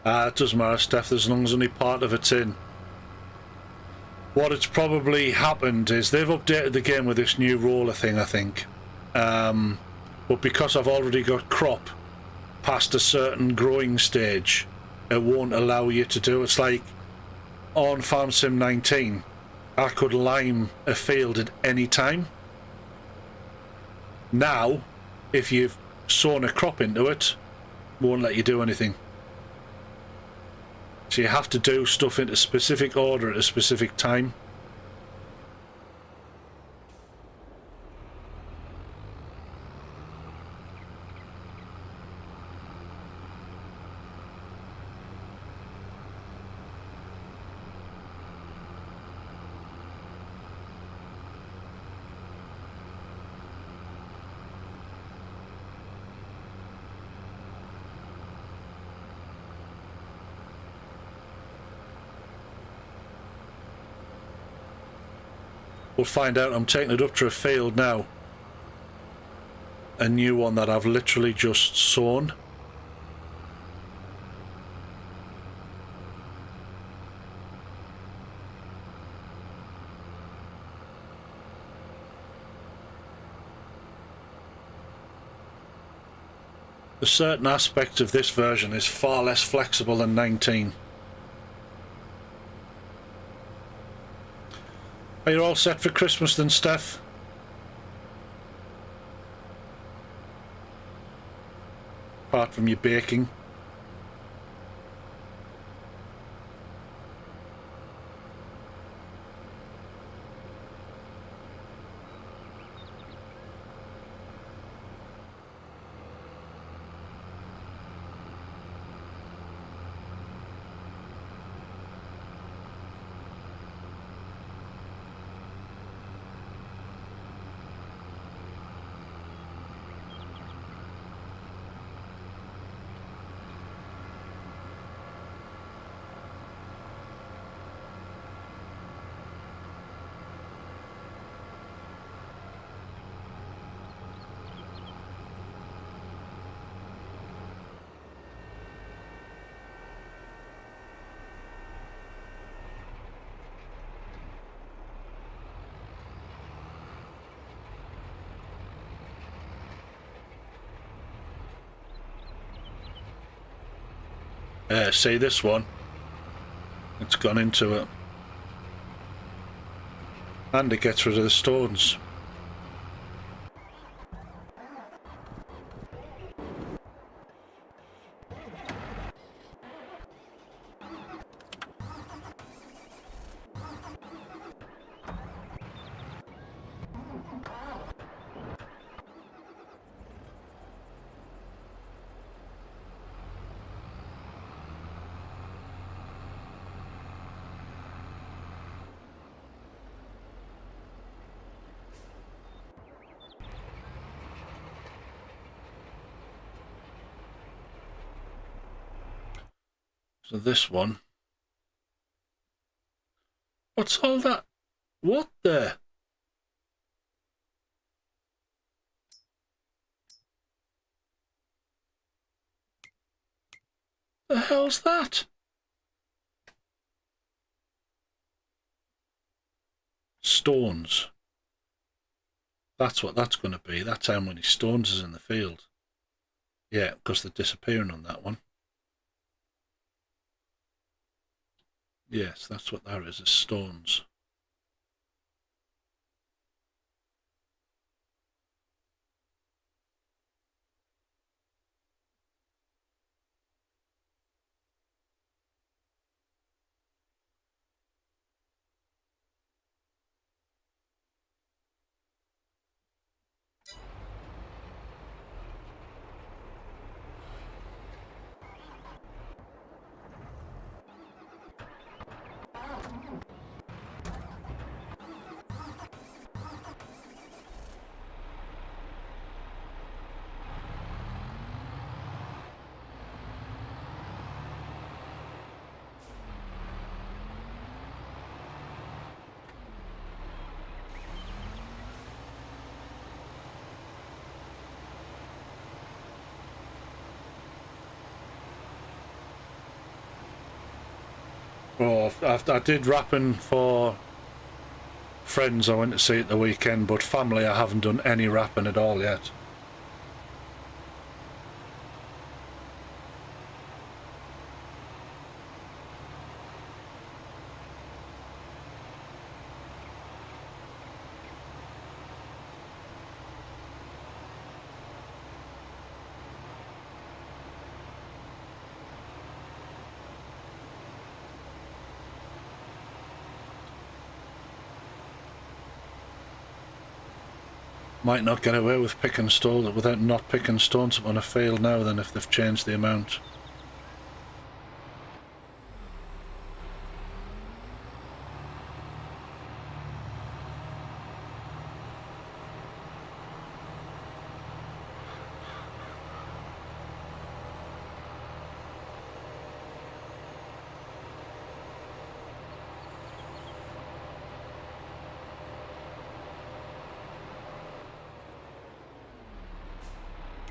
It doesn't matter, Steph, as long as only part of it's in. What it's probably happened is they've updated the game with this new roller thing, I think. But because I've already got crop past a certain growing stage, it won't allow you to do it. It's like on Farm Sim 19, I could lime a field at any time. Now, if you've sown a crop into it, it won't let you do anything. So you have to do stuff in a specific order at a specific time. We'll find out. I'm taking it up to a field now. A new one that I've literally just sown. A certain aspect of this version is far less flexible than 19. Are you all set for Christmas then, Steph? Apart from your baking. See this one? It's gone into it. And it gets rid of the stones. So this one. What's all that? What the? The hell's that? Stones. That's what that's going to be. That's how many stones is in the field. Yeah, because they're disappearing on that one. Yes, that's what that is stones. Oh, I did rapping for friends I went to see at the weekend, but family I haven't done any rapping at all yet. Might not get away with picking stones without not picking stones up on a field now then if they've changed the amount.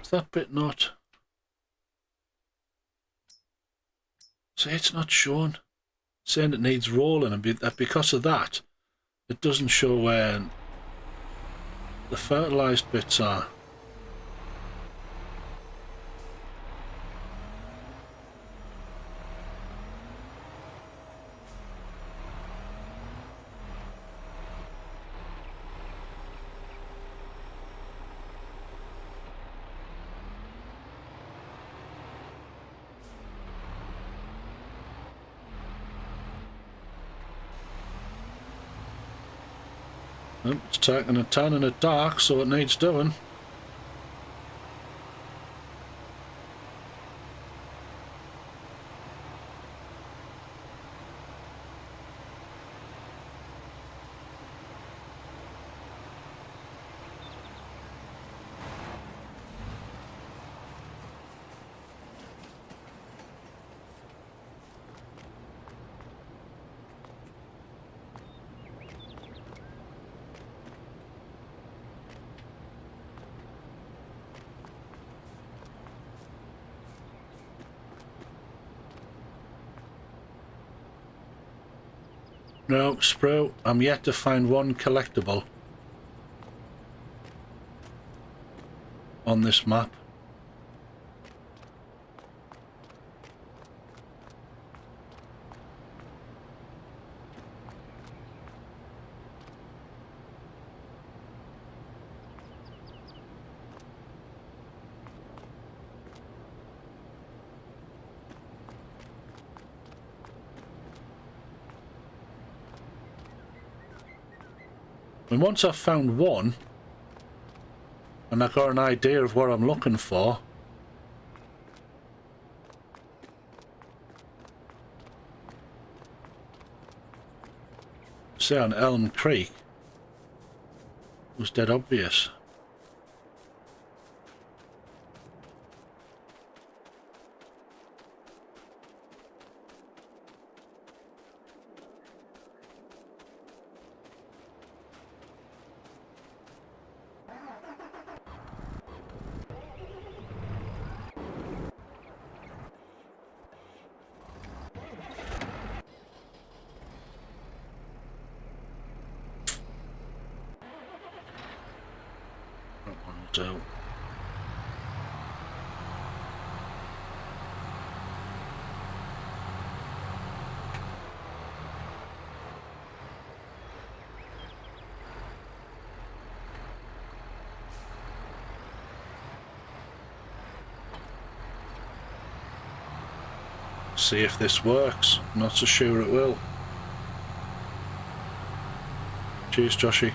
Is that bit not? See, it's not shown. It's saying it needs rolling, and because of that, it doesn't show where the fertilised bits are. It's taking a turn in the dark, so it needs doing. No, Spro, I'm yet to find one collectible on this map. And once I've found one, and I've got an idea of what I'm looking for, say on Elm Creek, it was dead obvious. That one will do. See if this works. I'm not so sure it will. Cheers, Joshy.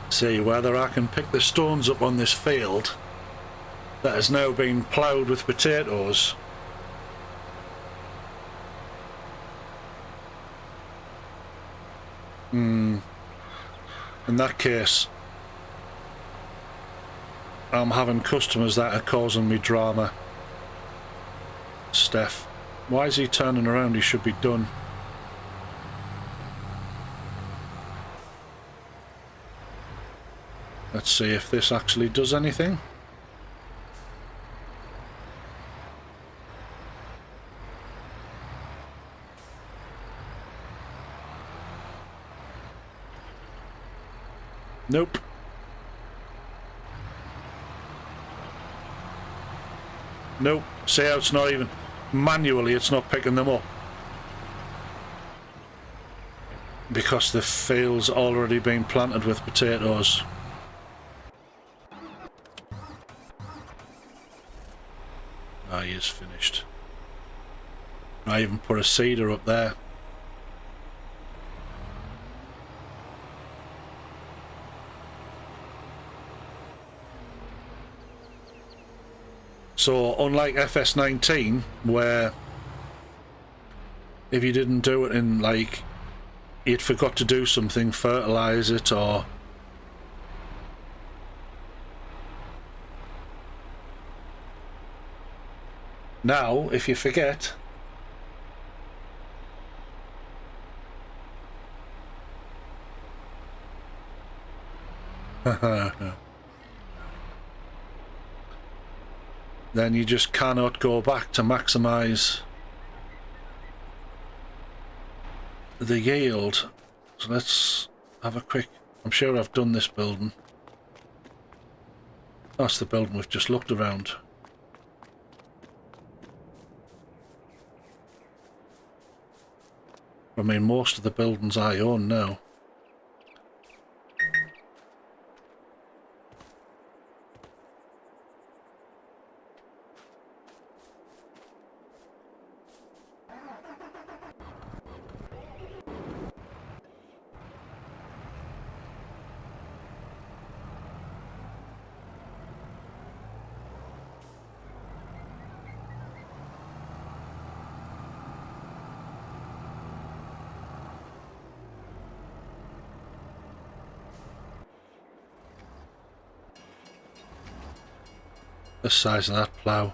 See whether I can pick the stones up on this field that has now been ploughed with potatoes. In that case, I'm having customers that are causing me drama. Steph, why is he turning around? He should be done. Let's see if this actually does anything. Nope. Nope. See how it's not even... Manually, it's not picking them up. Because the field's already been planted with potatoes. Ah, he is finished. I even put a seeder up there. So, unlike FS19, where if you didn't do it in, like, you'd forgot to do something, fertilise it, or... Now, if you forget... then you just cannot go back to maximise the yield. So let's have a quick... I'm sure I've done this building. That's the building we've just looked around. I mean, most of the buildings I own now. The size of that plough.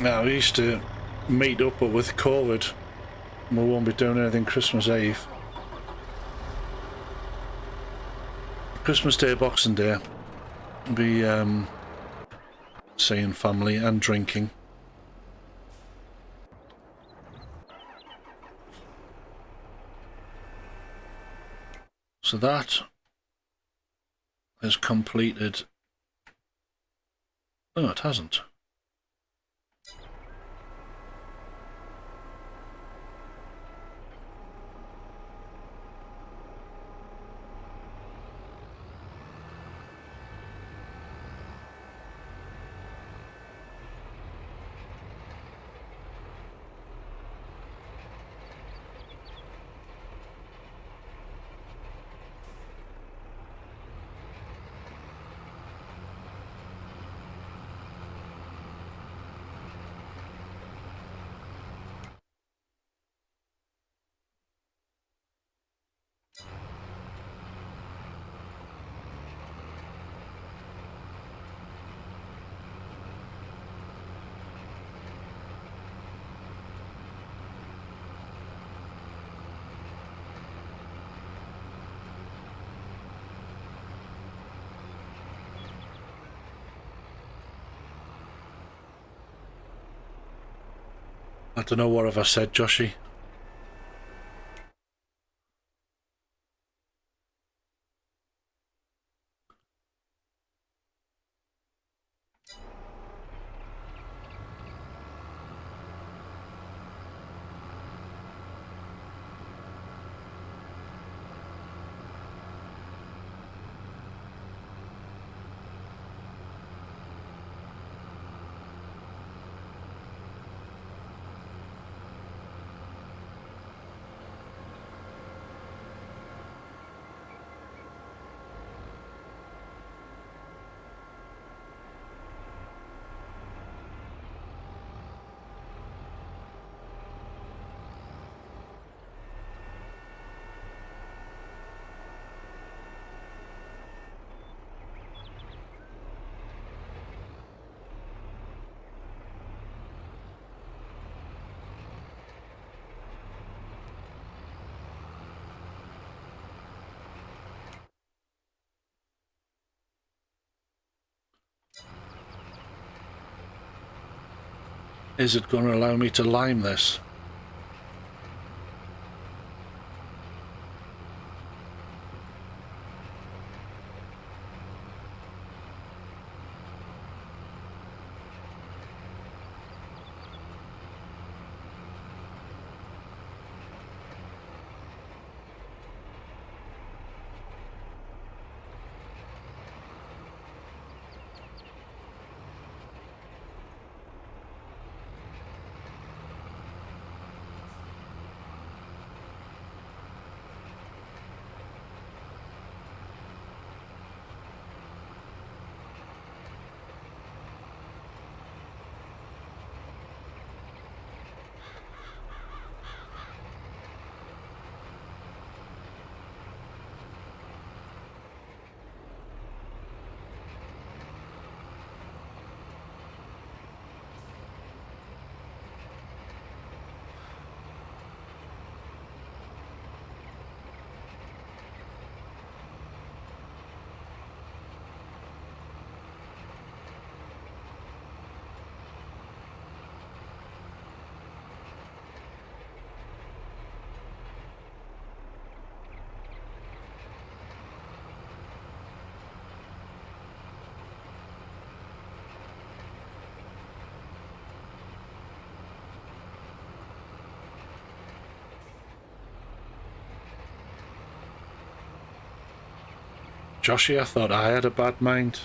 Now, we used to meet up, but with COVID, we won't be doing anything Christmas Eve. Christmas Day, Boxing Day, will be seeing family and drinking. So that is completed. Oh, it hasn't. I don't know what have I said, Joshy. Is it going to allow me to lime this? Joshy, I thought I had a bad mind.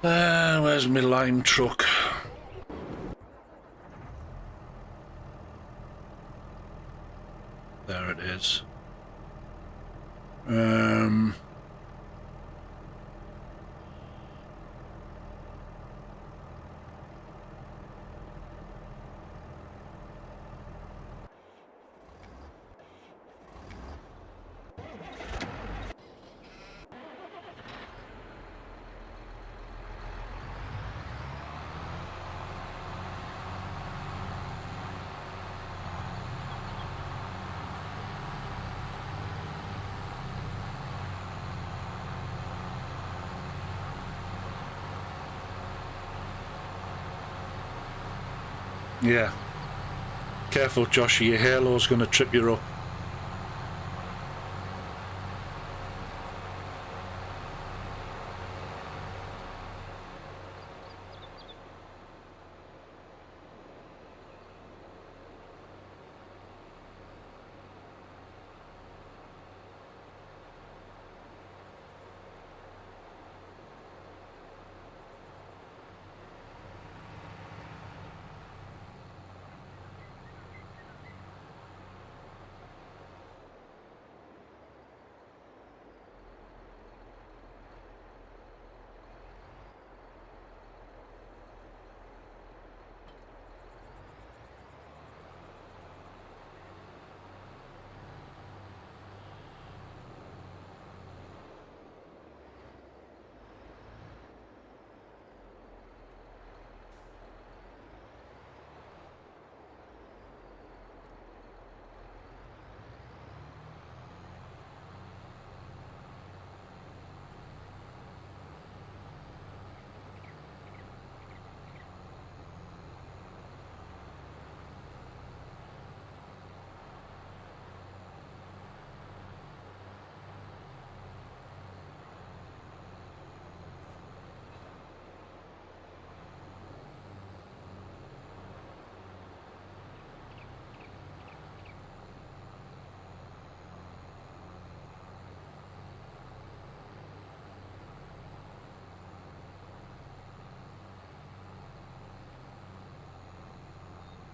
Where's my lime truck? There it is. Yeah. Careful, Josh, your halo's going to trip you up.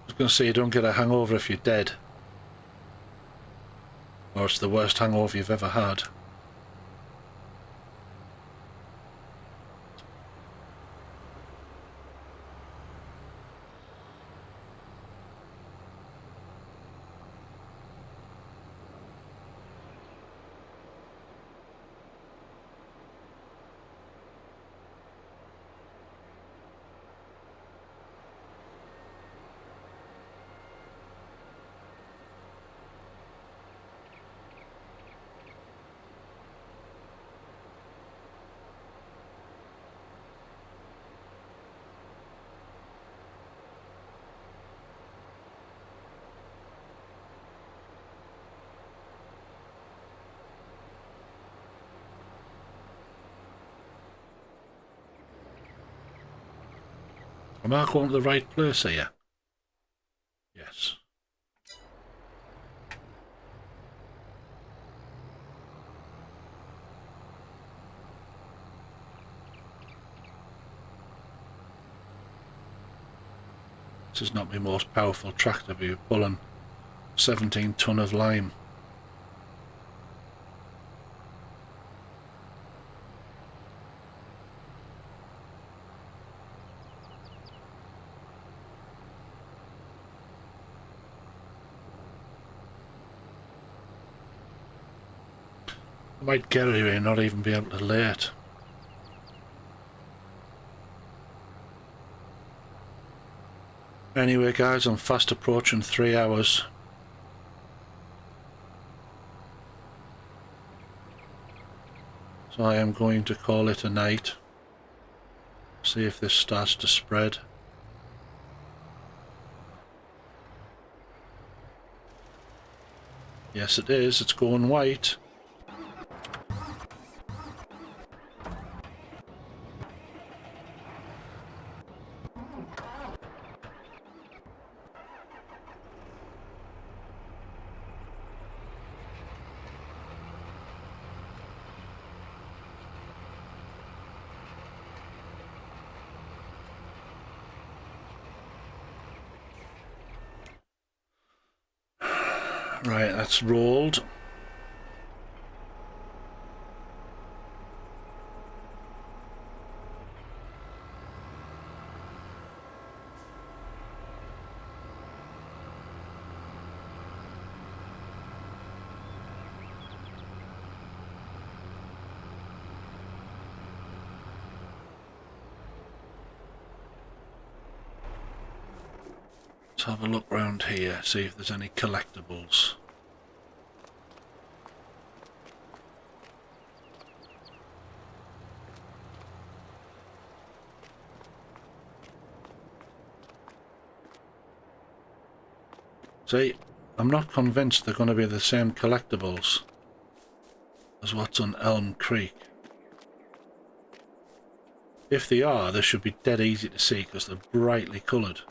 I was going to say you don't get a hangover if you're dead. Or it's the worst hangover you've ever had. Am I going to the right place here? Yes. This is not my most powerful tractor, but you're pulling 17 ton of lime. I might get it here and not even be able to lay it. Anyway guys, I'm fast approaching 3 hours. So I am going to call it a night. See if this starts to spread. Yes it is, it's going white. Right, that's rolled. Let's have a look round here, see if there's any collectibles. See, I'm not convinced they're going to be the same collectibles as what's on Elm Creek. If they are, they should be dead easy to see because they're brightly coloured.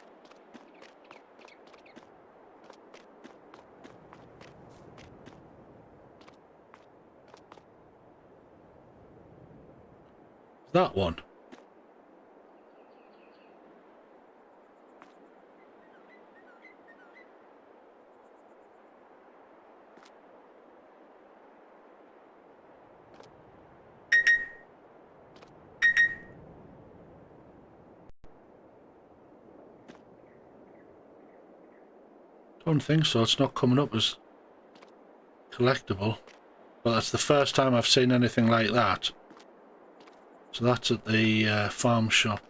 That one. Don't think so, it's not coming up as collectible. But that's the first time I've seen anything like that. So that's at the farm shop.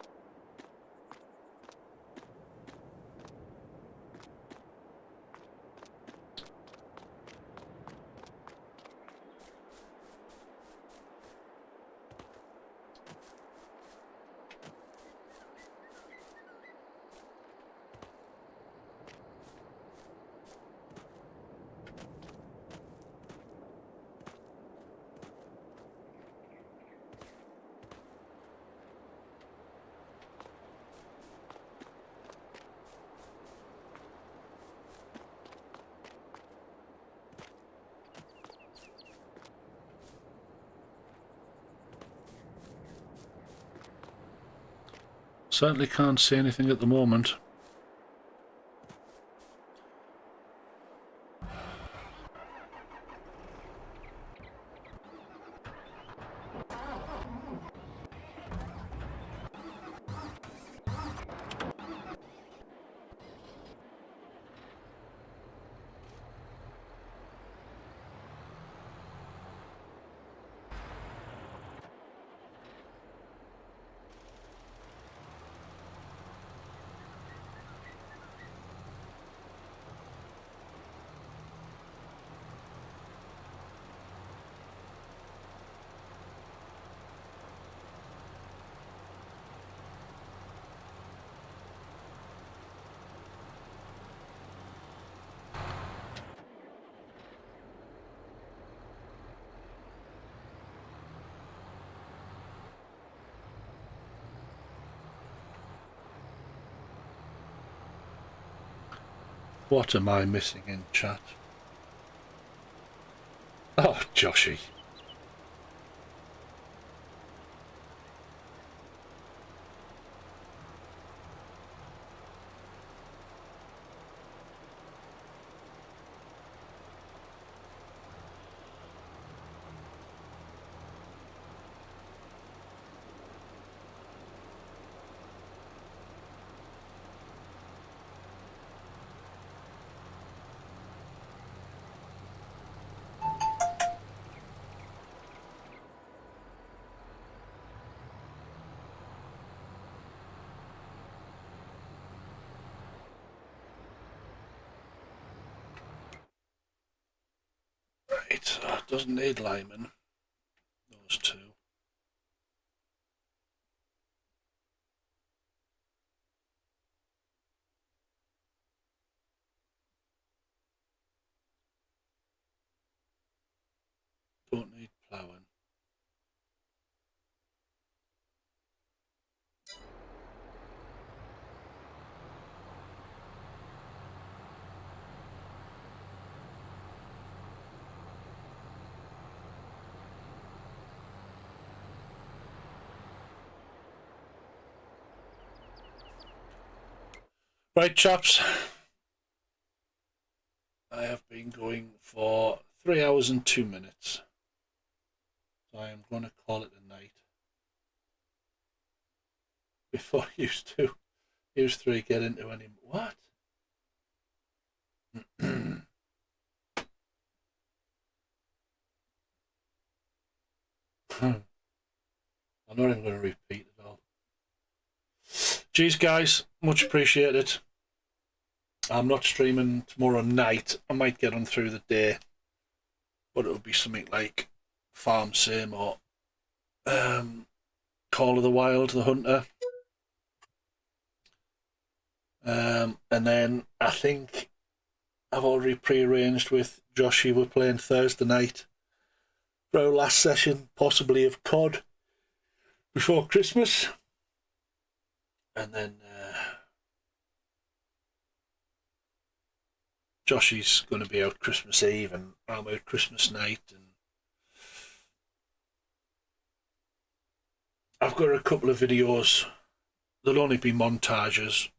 Certainly can't see anything at the moment. What am I missing in chat? Oh, Joshy. Right, it doesn't need Lyman. Those two. Don't need ploughing. Right, chaps. I have been going for 3 hours and 2 minutes. So I am going to call it a night. Before you three get into any... What? I'm not even going to repeat it all. Cheers, guys. Much appreciated. I'm not streaming tomorrow night. I might get on through the day, but it'll be something like Farm Sim or Call of the Wild, the Hunter. And then I think I've already pre-arranged with Joshy. We're playing Thursday night for our last session, possibly of COD, before Christmas. And then Joshy's going to be out Christmas Eve and I'm out Christmas night. And I've got a couple of videos. There'll only be montages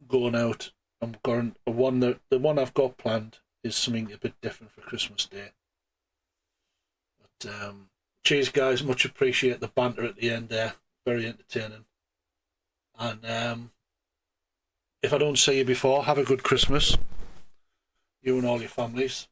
going out. The one I've got planned is something a bit different for Christmas Day. But cheers, guys. Much appreciate the banter at the end there. Very entertaining. And if I don't see you before, have a good Christmas. You and all your families.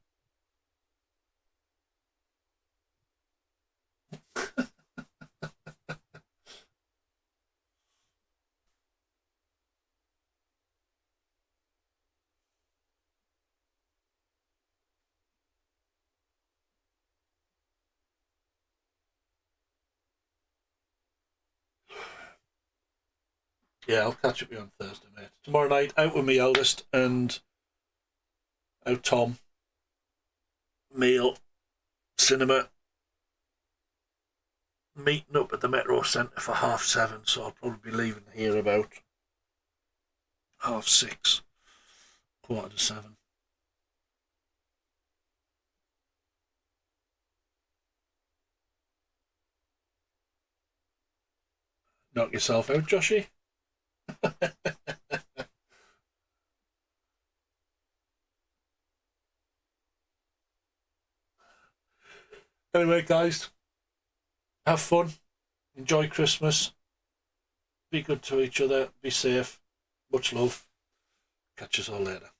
Yeah, I'll catch up with you on Thursday, mate. Tomorrow night, out with my eldest and out Tom. Meal, cinema, meeting up at the Metro Centre for 7:30, so I'll probably be leaving here about 6:30, 6:45. Knock yourself out, Joshy. Anyway, guys, have fun, enjoy Christmas, be good to each other, be safe, much love, catch us all later.